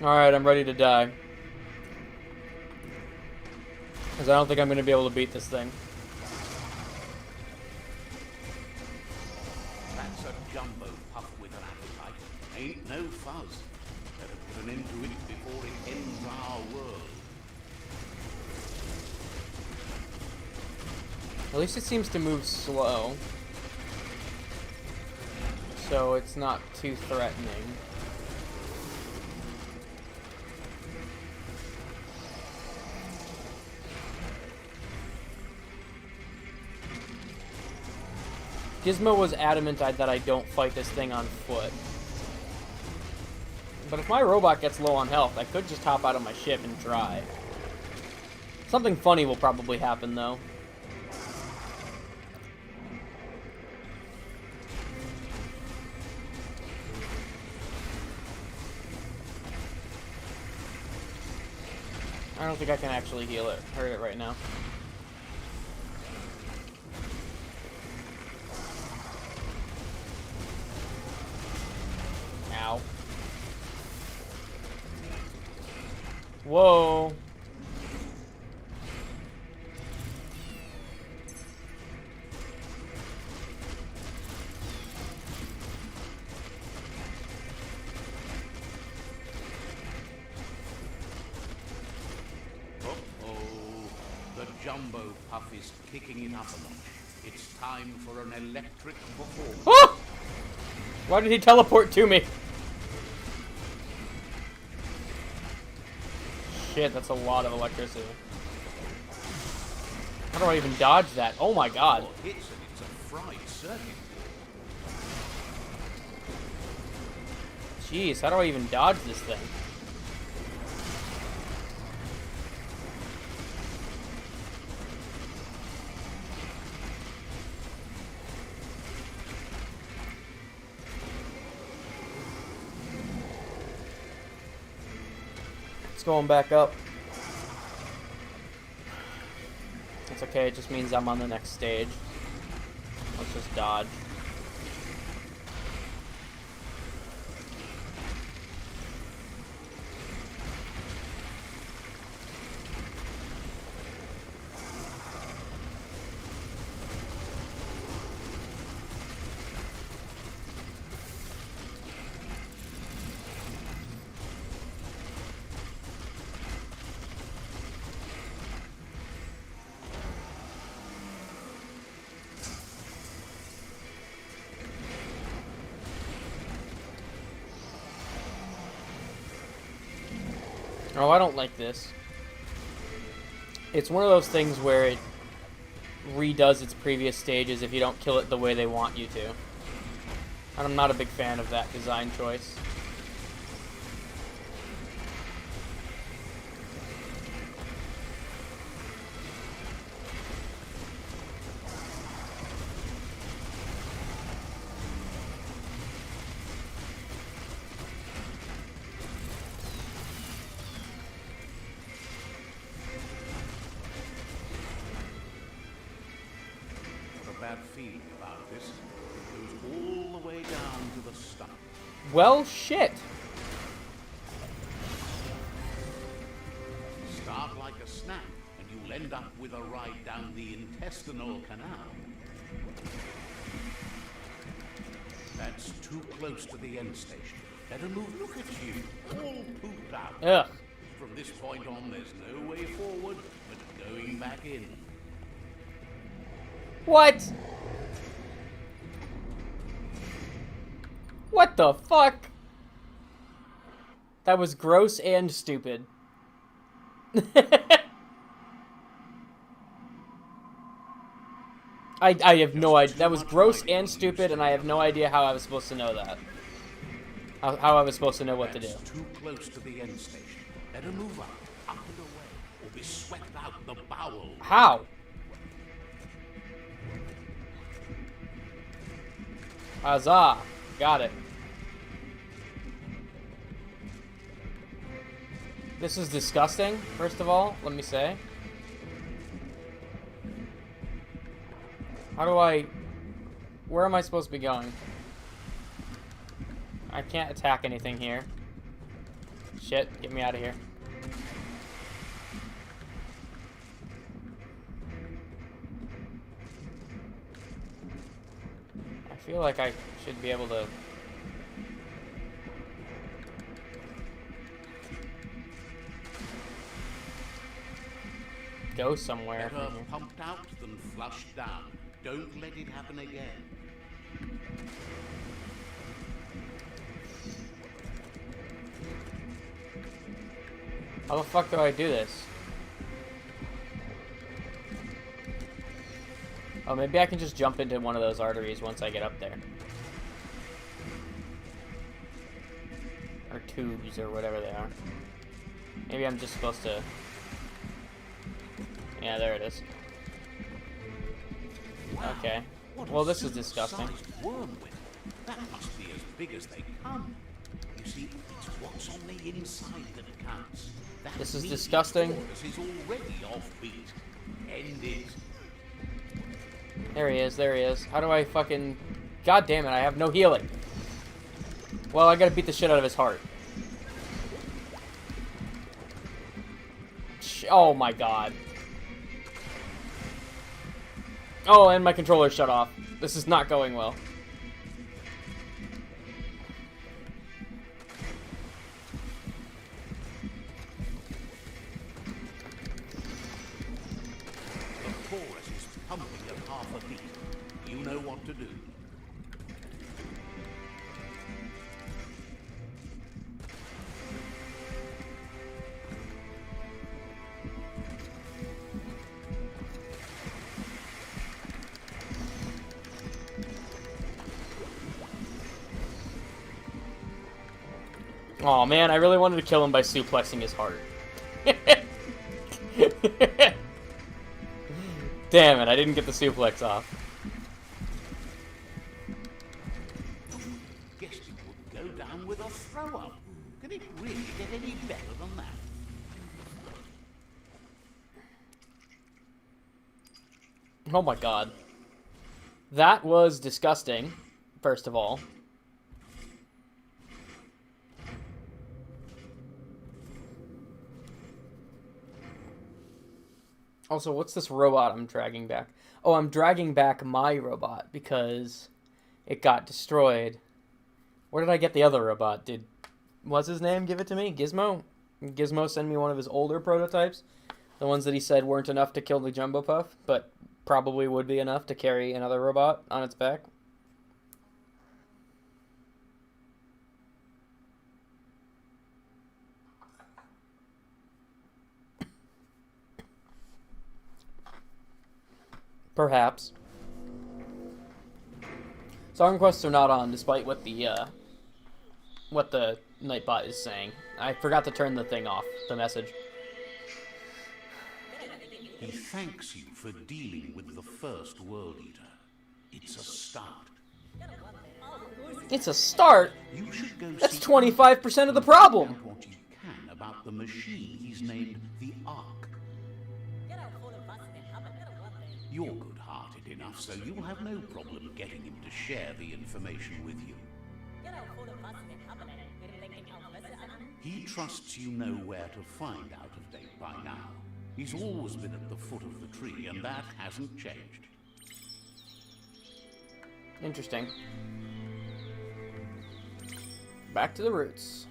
S1: Alright, I'm ready to die. Because I don't think I'm going to be able to beat this thing.
S2: That's a jumbo puff with an appetite. Ain't no fuzz. Better put an end to it before it ends our world.
S1: At least it seems to move slow. So it's not too threatening. Gizmo was adamant that I don't fight this thing on foot. But if my robot gets low on health, I could just hop out of my ship and try. Something funny will probably happen, though. I don't think I can actually heal it, hurt it right now. Ow. Whoa.
S2: Jumbo Puff is kicking it up a notch. It's time for an electric performance.
S1: Ah! Why did he teleport to me? Shit, that's a lot of electricity. How do I even dodge that? Oh my god.
S2: Hits and it's a fried circuit.
S1: Jeez, how do I even dodge this thing? It's going back up. It's okay, it just means I'm on the next stage. Let's just dodge. Oh, I don't like this. It's one of those things where it redoes its previous stages if you don't kill it the way they want you to. And I'm not a big fan of that design choice.
S2: Bad feeling about this. It goes all the way down to the stomach.
S1: Well, shit.
S2: Start like a snack, and you'll end up with a ride down the intestinal canal. That's too close to the end station. Better move. Look at you, all pooped out.
S1: Ugh.
S2: From this point on, there's no way forward but going back in.
S1: What? What the fuck? That was gross and stupid. I have no idea. That was gross and stupid, and I have no idea how I was supposed to know that. How I was supposed to know what to do.
S2: Too close to the end station. Better move up and away, or be swept out the bowel.
S1: How? Huzzah! Got it. This is disgusting, first of all, let me say. How do I... Where am I supposed to be going? I can't attack anything here. Shit, get me out of here. I feel like I should be able to... go somewhere.
S2: Better pumped out than flushed down. Don't let it happen again.
S1: How the fuck do I do this? Oh, maybe I can just jump into one of those arteries once I get up there. Or tubes, or whatever they are. Maybe I'm just supposed to... Yeah, there it is.
S2: Wow,
S1: okay. Well, this is disgusting.
S2: That must be as big as they come. You see, it's what's on the inside that counts. That
S1: This is disgusting.
S2: Is already offbeat. End it.
S1: There he is, there he is. How do I fucking... God damn it, I have no healing. Well, I gotta beat the shit out of his heart. Oh my god. Oh, and my controller shut off. This is not going well.
S2: You know what to do.
S1: Oh man, I really wanted to kill him by suplexing his heart. Damn it, I didn't get the suplex off.
S2: Guess it would go down with a throw-up. Can it really get any better than that?
S1: Oh my god. That was disgusting, first of all. Also, what's this robot I'm dragging back? Oh, I'm dragging back my robot because it got destroyed. Where did I get the other robot? What's his name give it to me? Gizmo? Gizmo send me one of his older prototypes? The ones that he said weren't enough to kill the Jumbo Puff, but probably would be enough to carry another robot on its back. Perhaps. Song requests are not on, despite what the Nightbot is saying. I forgot to turn the thing off, the message.
S2: He thanks you for dealing with the first World Eater. It's a start.
S1: It's a start?
S2: You should go
S1: That's
S2: see
S1: 25% of the problem!
S2: out what you can about the machine he's named the Ark. You're good-hearted enough, so you'll have no problem getting him to share the information with you. He trusts you know where to find Out of Date by now. He's always been at the foot of the tree, and that hasn't changed.
S1: Interesting. Back to the roots.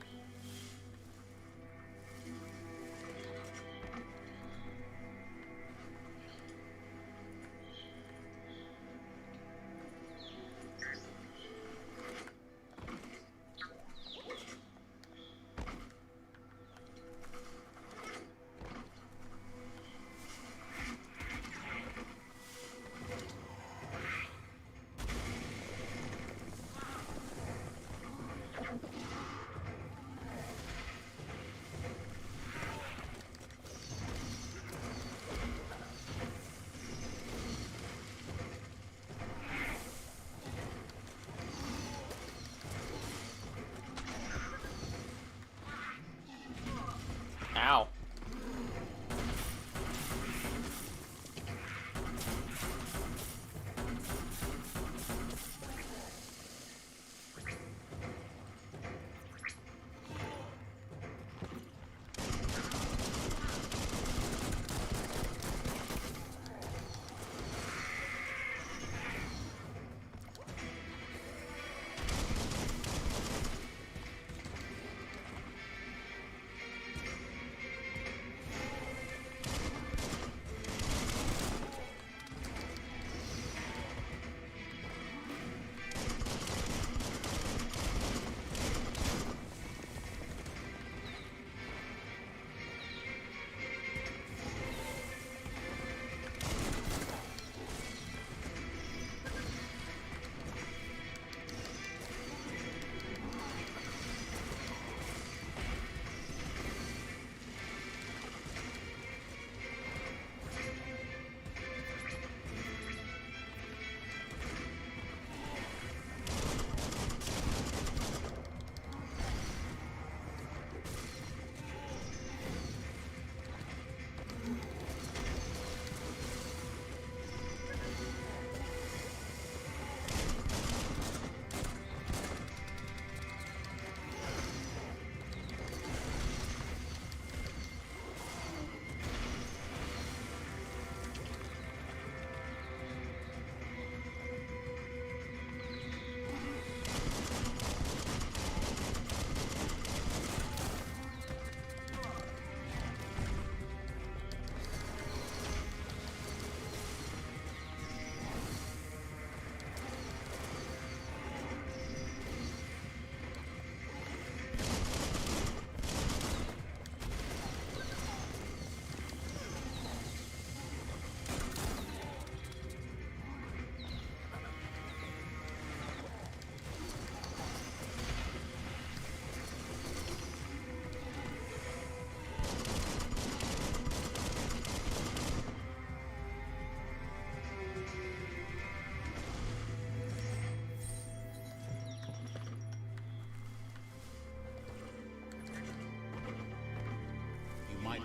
S1: Ow.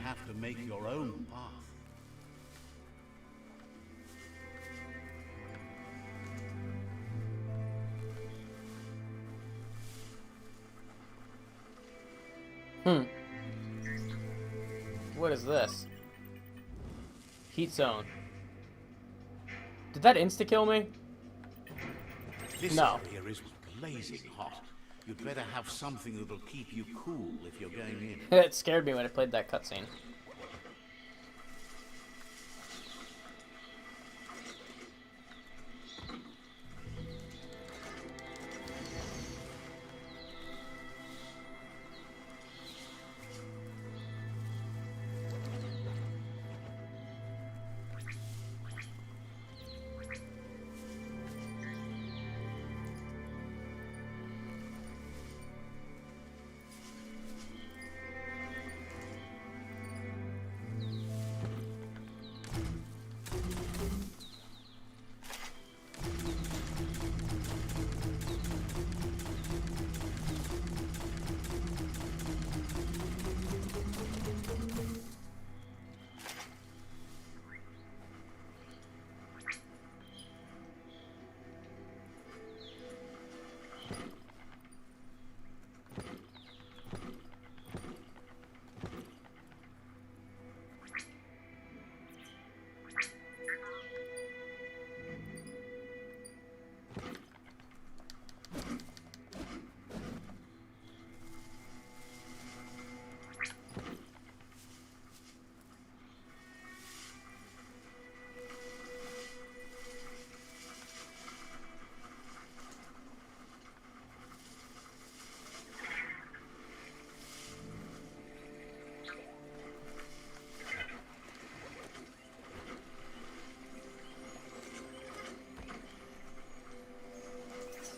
S2: have to make your own path.
S1: What is this? Heat zone. Did that insta-kill me?
S2: This
S1: No.
S2: area is blazing hot. You'd better have something that'll keep you cool if you're going in.
S1: It scared me when I played that cutscene.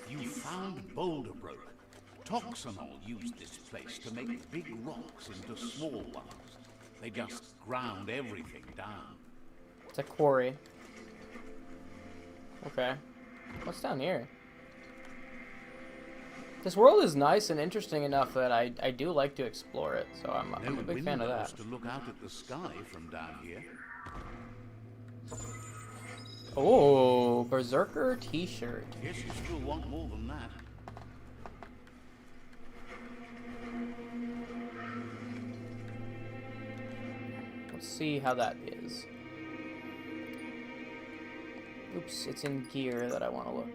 S2: You found Boulder Broke. Toxanol used this place to make big rocks into small ones. They just ground everything down.
S1: It's a quarry. Okay. What's down here? This world is nice and interesting enough that I do like to explore it, so I'm a big fan of that.
S2: To look out at the sky from down here.
S1: Oh, Berserker t-shirt.
S2: Guess you still want more than that.
S1: Let's see how that is. Oops, it's in gear that I want to look.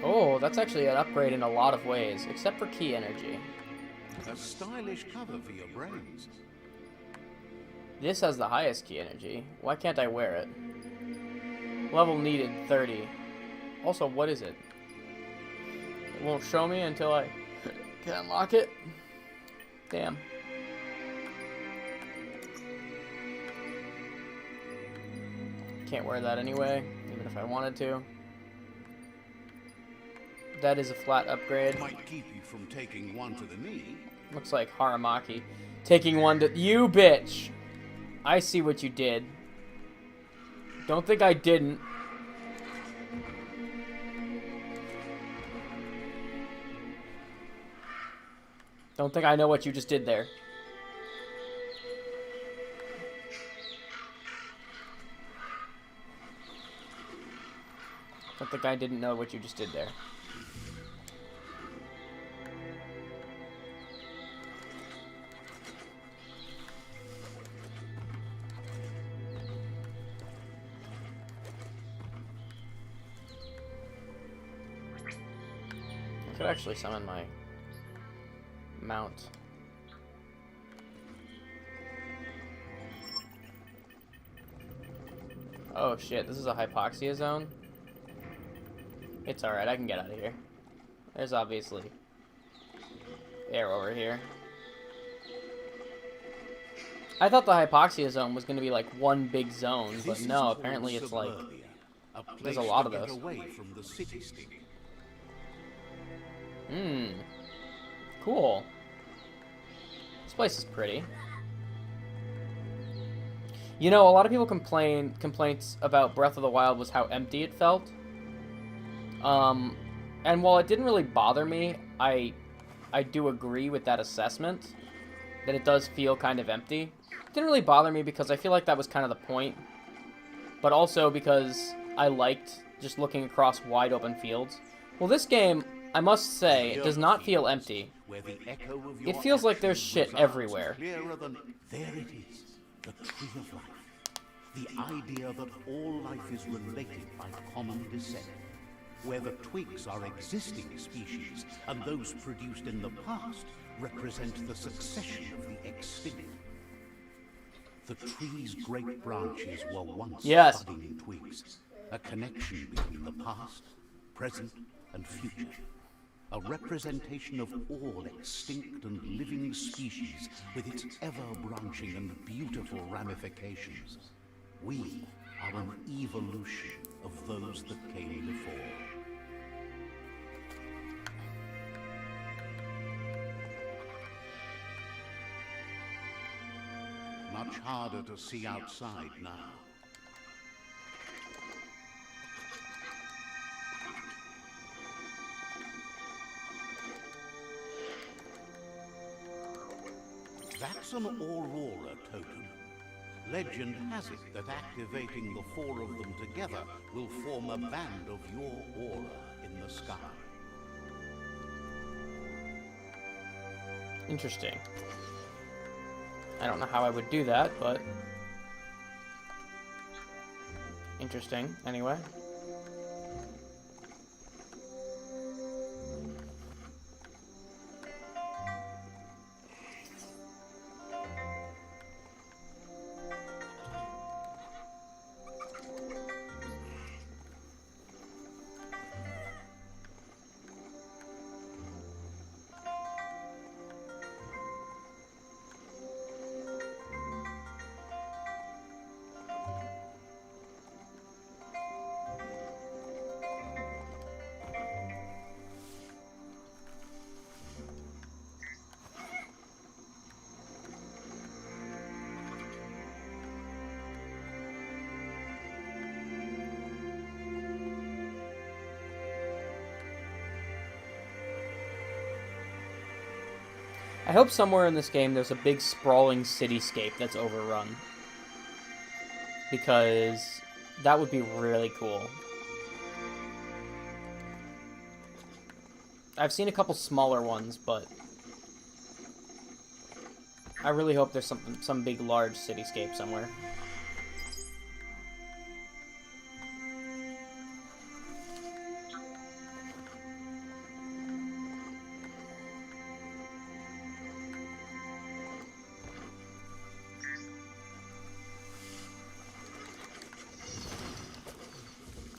S1: Oh, that's actually an upgrade in a lot of ways, except for key energy.
S2: A stylish cover for your brains.
S1: This has the highest key energy. Why can't I wear it? Level needed 30. Also, what is it? It won't show me until I can unlock it. Damn. Can't wear that anyway, even if I wanted to. That is a flat upgrade.
S2: Might keep you from taking one to the knee.
S1: Looks like Haramaki. Taking one to... You bitch! I see what you did. Don't think I didn't. Don't think I know what you just did there. Don't think I didn't know what you just did there. I could actually summon my mount. Oh shit, this is a hypoxia zone? It's alright, I can get out of here. There's obviously air over here. I thought the hypoxia zone was going to be like one big zone, but no, apparently it's like there's a lot of those.
S2: Away from the city state.
S1: Cool. This place is pretty. You know, a lot of people complaints about Breath of the Wild was how empty it felt. And while it didn't really bother me, I do agree with that assessment that it does feel kind of empty. It didn't really bother me because I feel like that was kind of the point, but also because I liked just looking across wide open fields. Well, this game, I must say, it does not feel empty. It feels like there's shit everywhere.
S2: There it is, the tree of life. The idea that all life is related by common descent, where the twigs are existing species, and those produced in the past represent the succession of the extinct. The tree's great branches were once budding twigs, a connection between the past, present, and future. A representation of all extinct and living species with its ever-branching and beautiful ramifications. We are an evolution of those that came before. Much harder to see outside now. That's an aurora totem. Legend has it that activating the four of them together will form a band of your aura in the sky.
S1: Interesting. I don't know how I would do that, but interesting anyway. I hope somewhere in this game there's a big sprawling cityscape that's overrun. Because that would be really cool. I've seen a couple smaller ones, but I really hope there's some big large cityscape somewhere.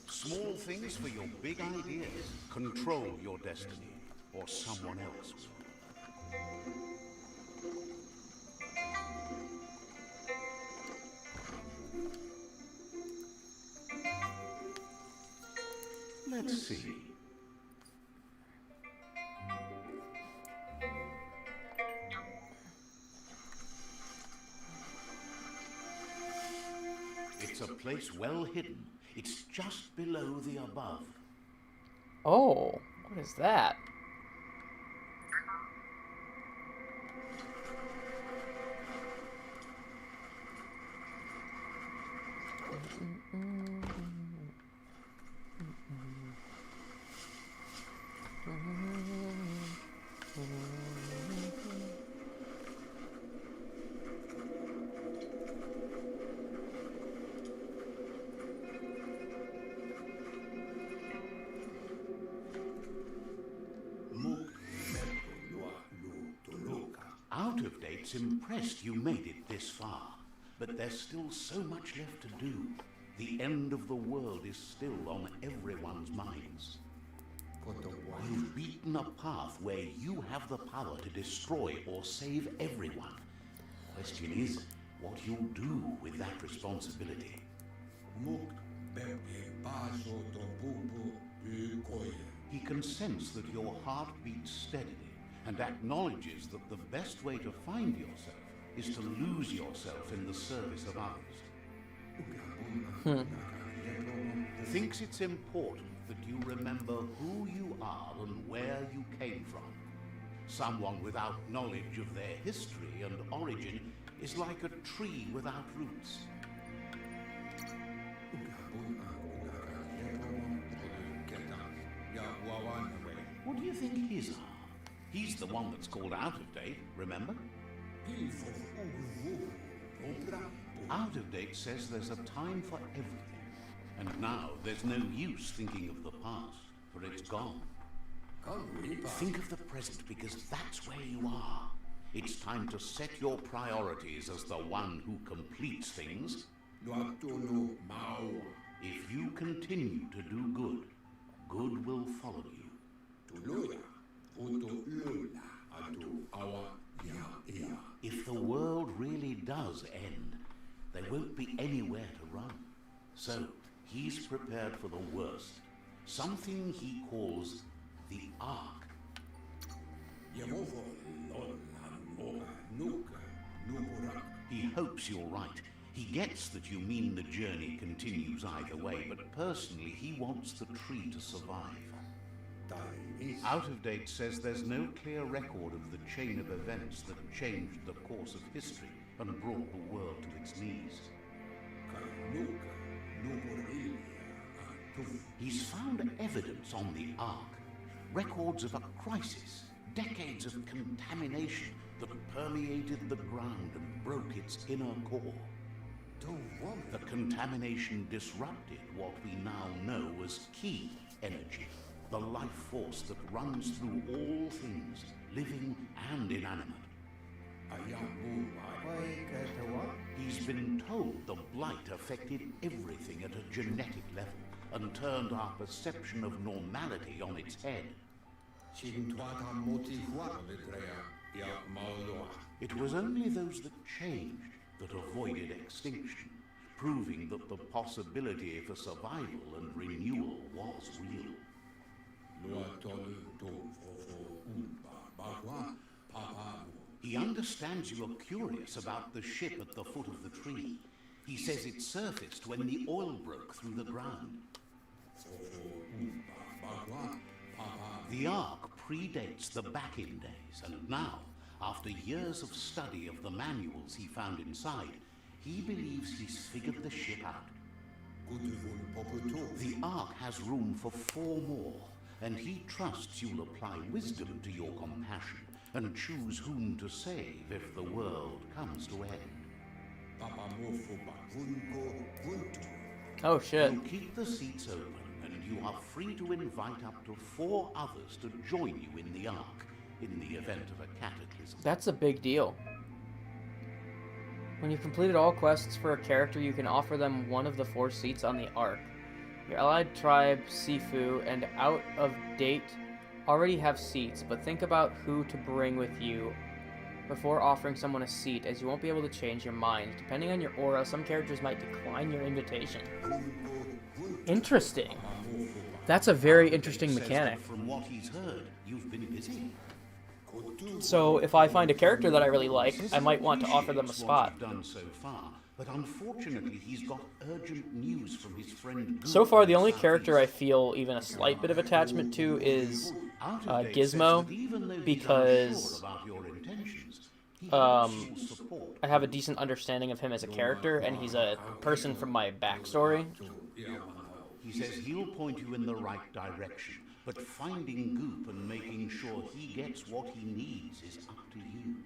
S2: Small things for your big ideas. Control your destiny, or someone else will. Let's see. It's a place well hidden. It's just below the above.
S1: Oh, what is that?
S2: Out of date's impressed you made it this far, but there's still so much left to do. The end of the world is still on everyone's minds. You've beaten a path where you have the power to destroy or save everyone. Question is, what you'll do with that responsibility. He can sense that your heart beats steadily and acknowledges that the best way to find yourself is to lose yourself in the service of others. Thinks it's important that you remember who you are and where you came from. Someone without knowledge of their history and origin is like a tree without roots. What do you think his are? He's the one that's called out of date, remember? Out of date says there's a time for everything. And now there's no use thinking of the past, for it's gone. Think of the present, because that's where you are. It's time to set your priorities as the one who completes things. If you continue to do good, good will follow you. If the world really does end, there won't be anywhere to run. So, he's prepared for the worst. Something he calls the Ark. He hopes you're right. He gets that you mean the journey continues either way, but personally he wants the tree to survive. Out of date says there's no clear record of the chain of events that changed the course of history and brought the world to its knees. He's found evidence on the Ark, records of a crisis, decades of contamination that permeated the ground and broke its inner core. The contamination disrupted what we now know as Ki energy, the life force that runs through all things, living and inanimate. He's been told the blight affected everything at a genetic level and turned our perception of normality on its head. It was only those that changed that avoided extinction, proving that the possibility for survival and renewal was real. He understands you are curious about the ship at the foot of the tree. He says it surfaced when the oil broke through the ground. The Ark predates the back-in days, and now, after years of study of the manuals he found inside, he believes he's figured the ship out. The Ark has room for 4 more, and he trusts you'll apply wisdom to your compassion and choose whom to save if the world comes to end.
S1: Oh shit.
S2: You keep the seats open, and you are free to invite up to 4 others to join you in the Ark in the event of a cataclysm.
S1: That's a big deal. When you've completed all quests for a character, you can offer them one of the 4 seats on the Ark. Your allied tribe, Sifu, and Out of Date already have seats, but think about who to bring with you before offering someone a seat, as you won't be able to change your mind. Depending on your aura, some characters might decline your invitation. Interesting. That's a very interesting mechanic.
S2: From what he's heard, you've been busy.
S1: So if I find a character that I really like, I might want to offer them a spot.
S2: What you've done so far, but unfortunately he's got urgent news from his friend.
S1: So far, the only character I feel even a slight bit of attachment to is Gizmo, because I have a decent understanding of him as a character, and he's a person from my backstory.
S2: He says he'll point you in the right direction, but finding Goop and making sure he gets what he needs is up to you.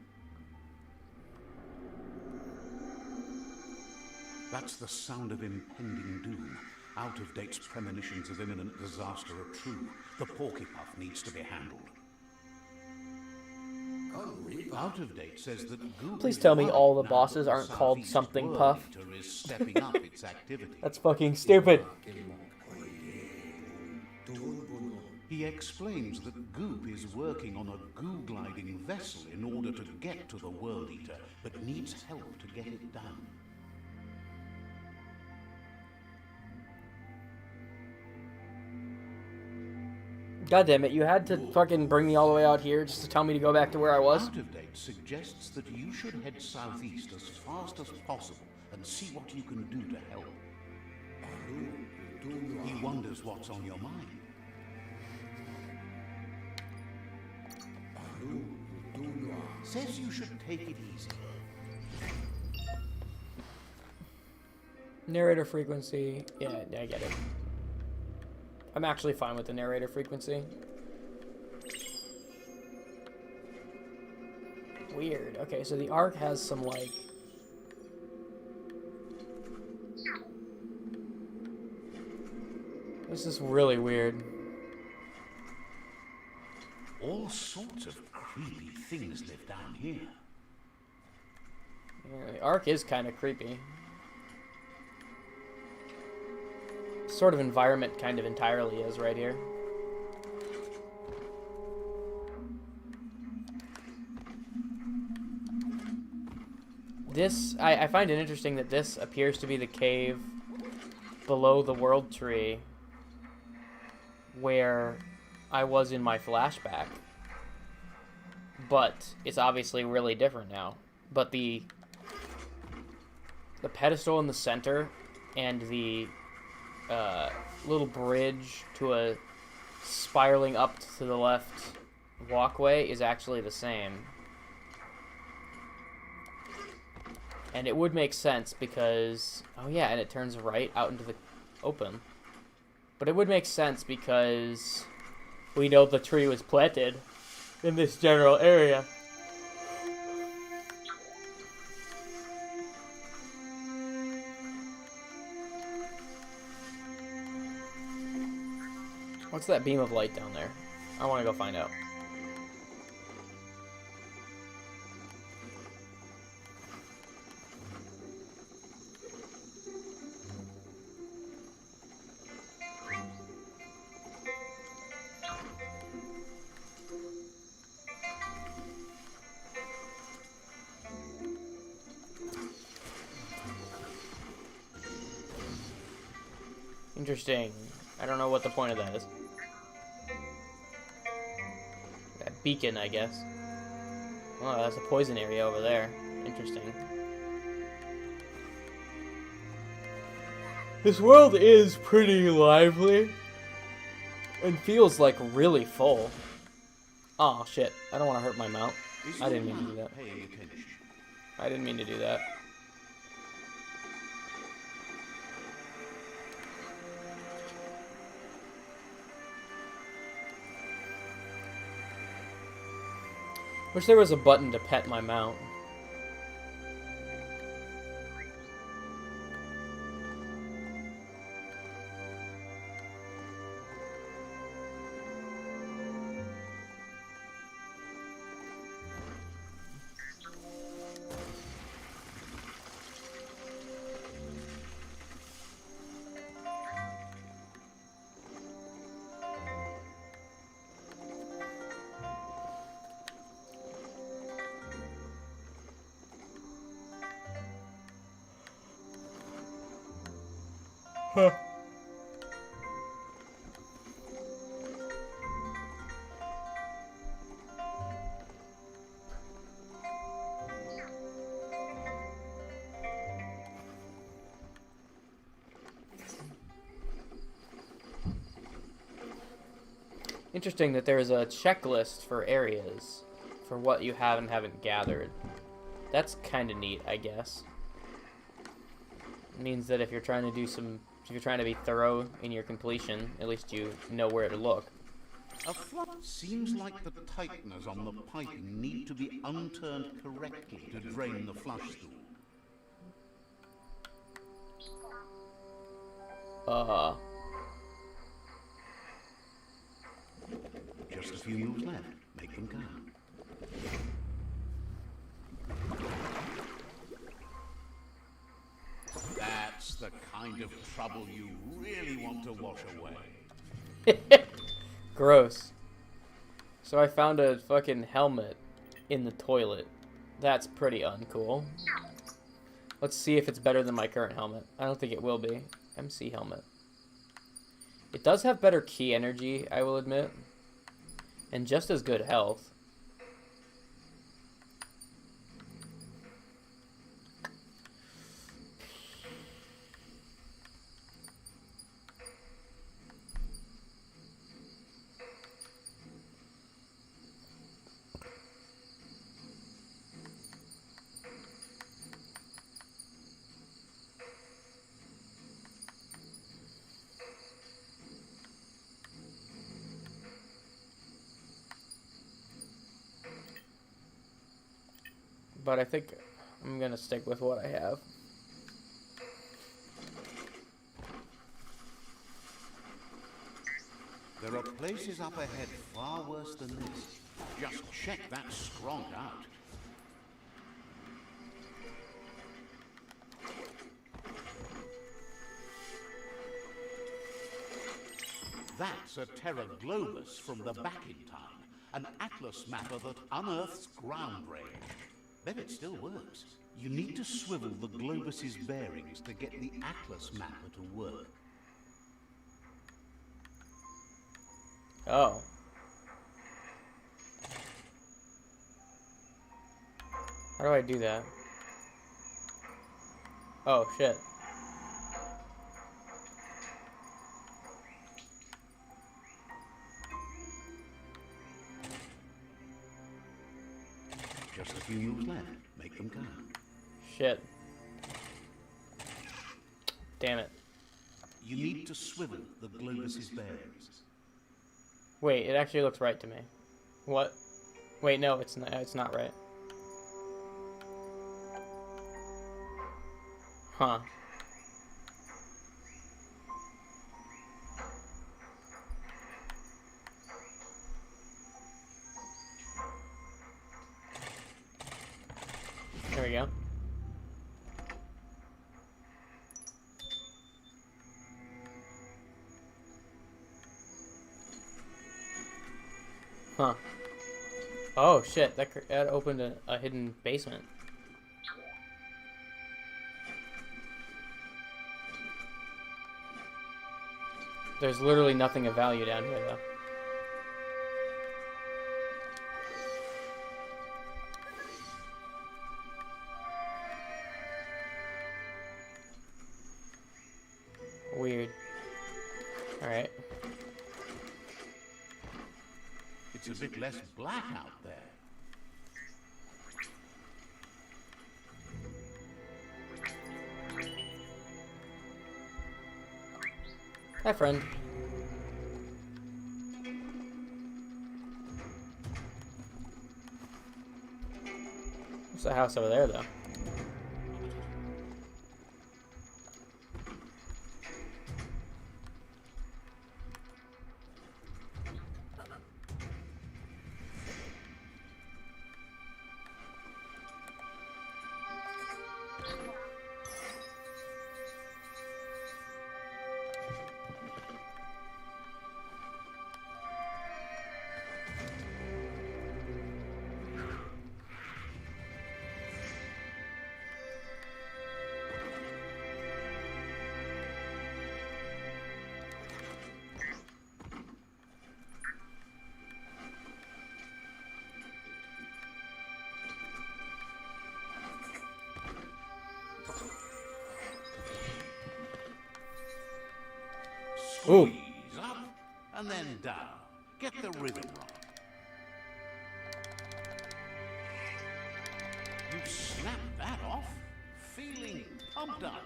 S2: That's the sound of impending doom. Out of Date's premonitions of imminent disaster are true. The Porkypuff needs to be handled. Out of Date says that Goop.
S1: Please tell me all the bosses aren't called something Puff.
S2: Is stepping up its activity.
S1: That's fucking stupid.
S2: He explains that Goop is working on a goo-gliding vessel in order to get to the World Eater, but needs help to get it done.
S1: God damn it, you had to fucking bring me all the way out here just to tell me to go back to where I was?
S2: Out of date suggests that you should head southeast as fast as possible and see what you can do to help. He wonders what's on your mind. Says you should take it easy.
S1: Narrator frequency. Yeah, I get it. I'm actually fine with the narrator frequency. Weird. Okay, so the arc has some, like... This is really weird.
S2: All sorts of creepy things live down here.
S1: Yeah, the arc is kind of creepy. Sort of environment kind of entirely is right here. This, I find it interesting that this appears to be the cave below the world tree where I was in my flashback. But it's obviously really different now. But the pedestal in the center and the little bridge to a spiraling up to the left walkway is actually the same. And it would make sense because... Oh yeah, and it turns right out into the open. But it would make sense because we know the tree was planted in this general area. What's that beam of light down there? I want to go find out. Interesting. I don't know what the point of that is. That beacon, I guess. Oh, that's a poison area over there. Interesting. This world is pretty lively. And feels like really full. Oh, shit. I don't want to hurt my mount. I didn't mean to do that. I didn't mean to do that. Wish there was a button to pet my mount. Huh. Interesting that there is a checklist for areas for what you have and haven't gathered. That's kind of neat, I guess. It means that if you're trying to do some, if you're trying to be thorough in your completion, at least you know where to look.
S2: Seems like the tighteners on the piping need to be unturned correctly to drain the flush stool. Just a few moves left. Make them count. That's the kind of trouble you really want to wash away.
S1: Gross. So I found a fucking helmet in the toilet. That's pretty uncool. Let's see if it's better than my current helmet. I don't think it will be. MC helmet. It does have better key energy, I will admit. and just as good health. But I think I'm going to stick with what I have.
S2: There are places up ahead far worse than this. Just check that strong out. That's a Terra Globus from the back in time, an atlas mapper that unearths ground range. Bet it still works. You need to swivel the Globus's bearings to get the atlas mapper to work.
S1: Oh. How do I do that? Oh, shit.
S2: Just a few moves left. Make them count.
S1: Shit. Damn it.
S2: You need to swivel the Globus's bearings.
S1: Wait, it actually looks right to me. What? Wait, no, it's not right. Huh. There we go. Huh. Oh shit, that opened a hidden basement. There's literally nothing of value down here though. Weird. Alright.
S2: It's a bit less black out there.
S1: Hi, friend. There's a house over there, though. Ooh.
S2: Squeeze up and then down. Get the rhythm right. You snapped that off. Feeling pumped up.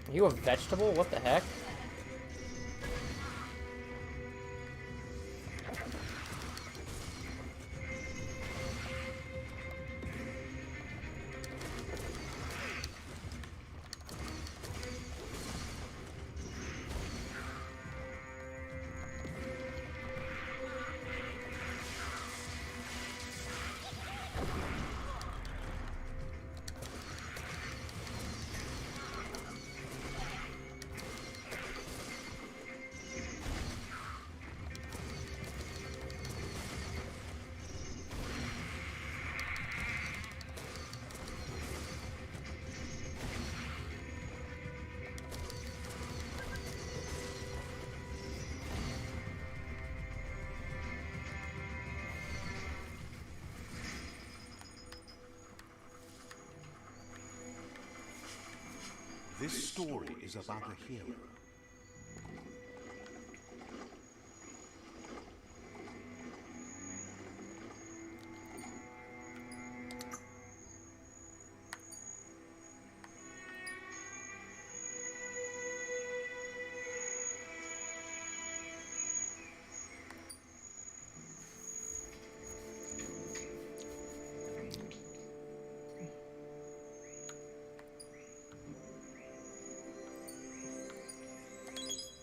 S1: Are you a vegetable? What the heck?
S2: This story is about a hero.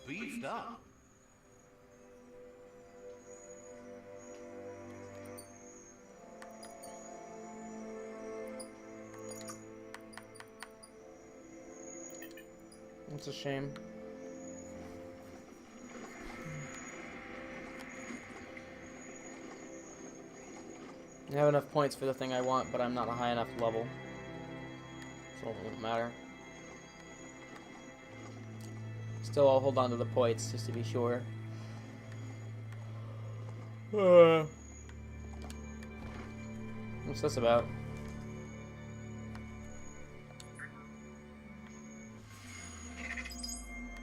S2: Beefed up.
S1: It's a shame. I have enough points for the thing I want, but I'm not a high enough level. So it won't matter. Still, I'll hold on to the points just to be sure. What's this about?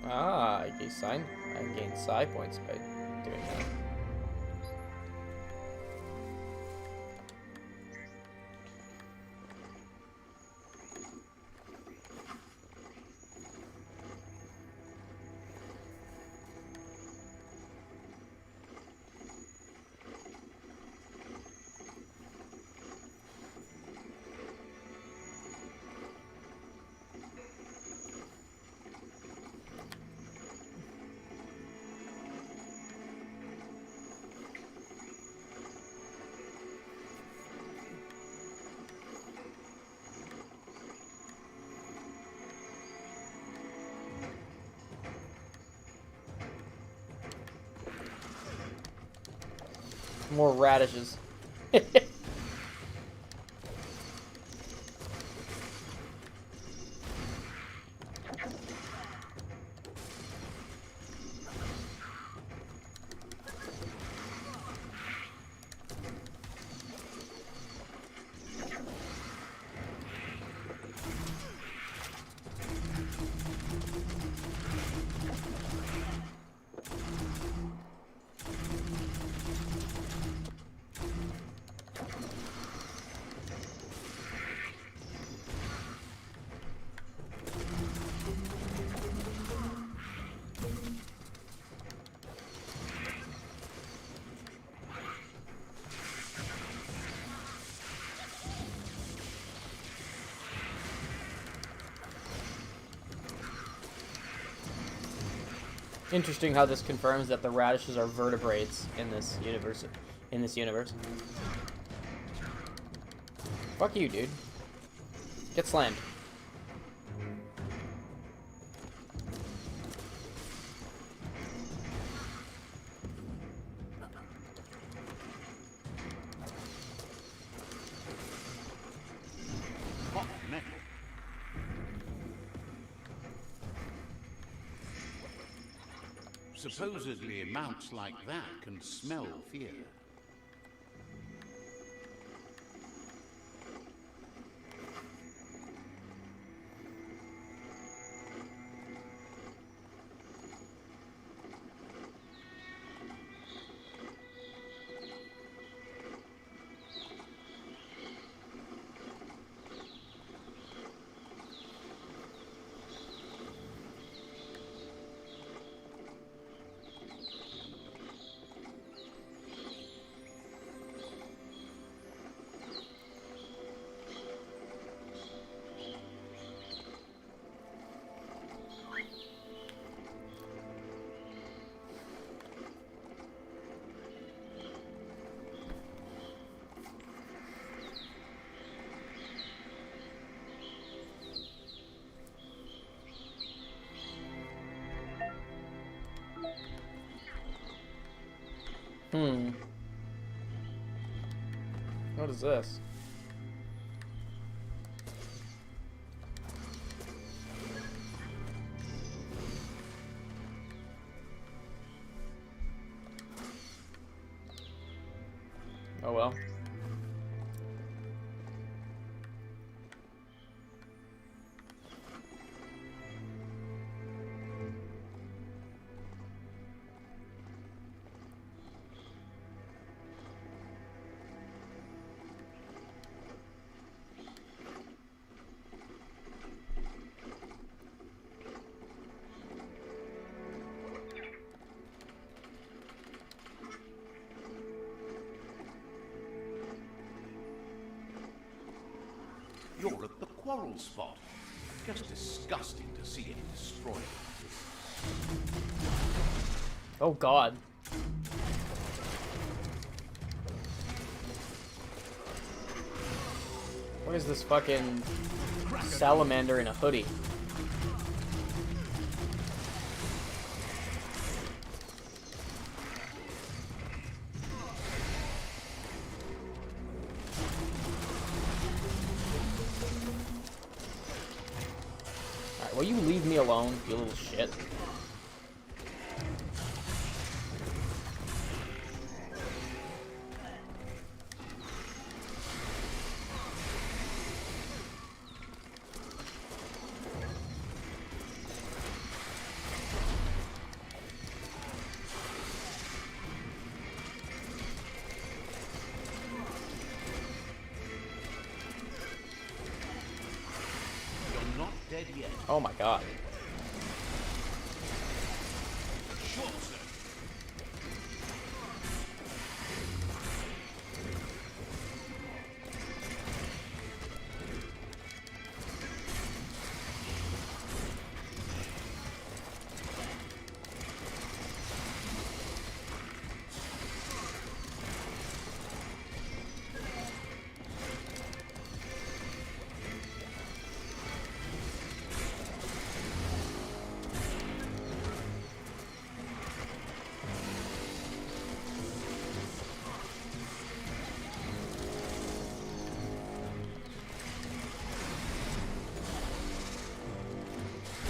S1: Ah, I gained psi points by doing that. More radishes. Interesting how this confirms that the radishes are vertebrates in this universe. Fuck you, dude. Get slammed.
S2: Hot metal. Supposedly, mounts like that can smell fear.
S1: What is this? Oh well.
S2: coral spot. Just disgusting to see it destroyed.
S1: Oh god. What is this fucking salamander in a hoodie? Alright, will you leave me alone, you little shit?
S2: Dead yet.
S1: Oh my god.
S2: Short, sir.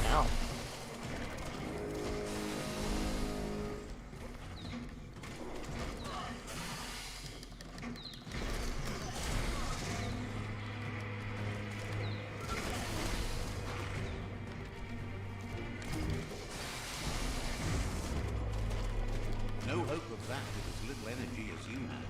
S1: Ow.
S2: No hope of that with as little energy as you have.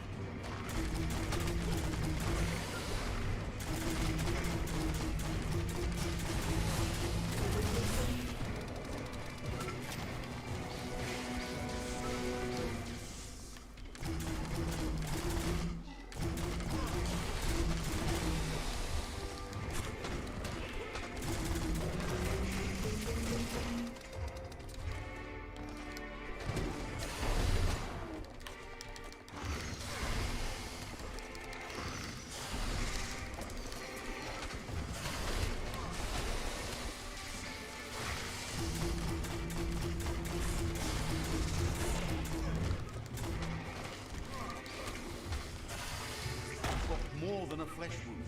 S2: More than a flesh wound.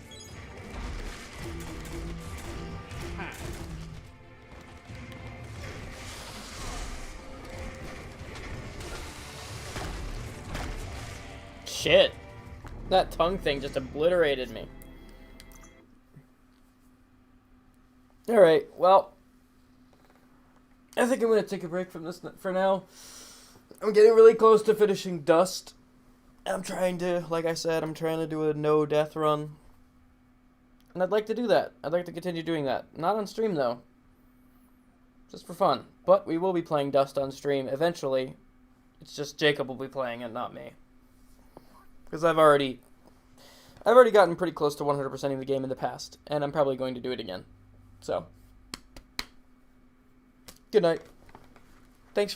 S2: Ha.
S1: Shit. That tongue thing just obliterated me. Alright, well. I think I'm going to take a break from this for now. I'm getting really close to finishing Dust. I'm trying to, like I said, I'm trying to do a no death run. And I'd like to do that. I'd like to continue doing that. Not on stream, though. Just for fun. But we will be playing Dust on stream eventually. It's just Jacob will be playing it, not me. Because I've already gotten pretty close to 100%ing the game in the past. And I'm probably going to do it again. So. Good night.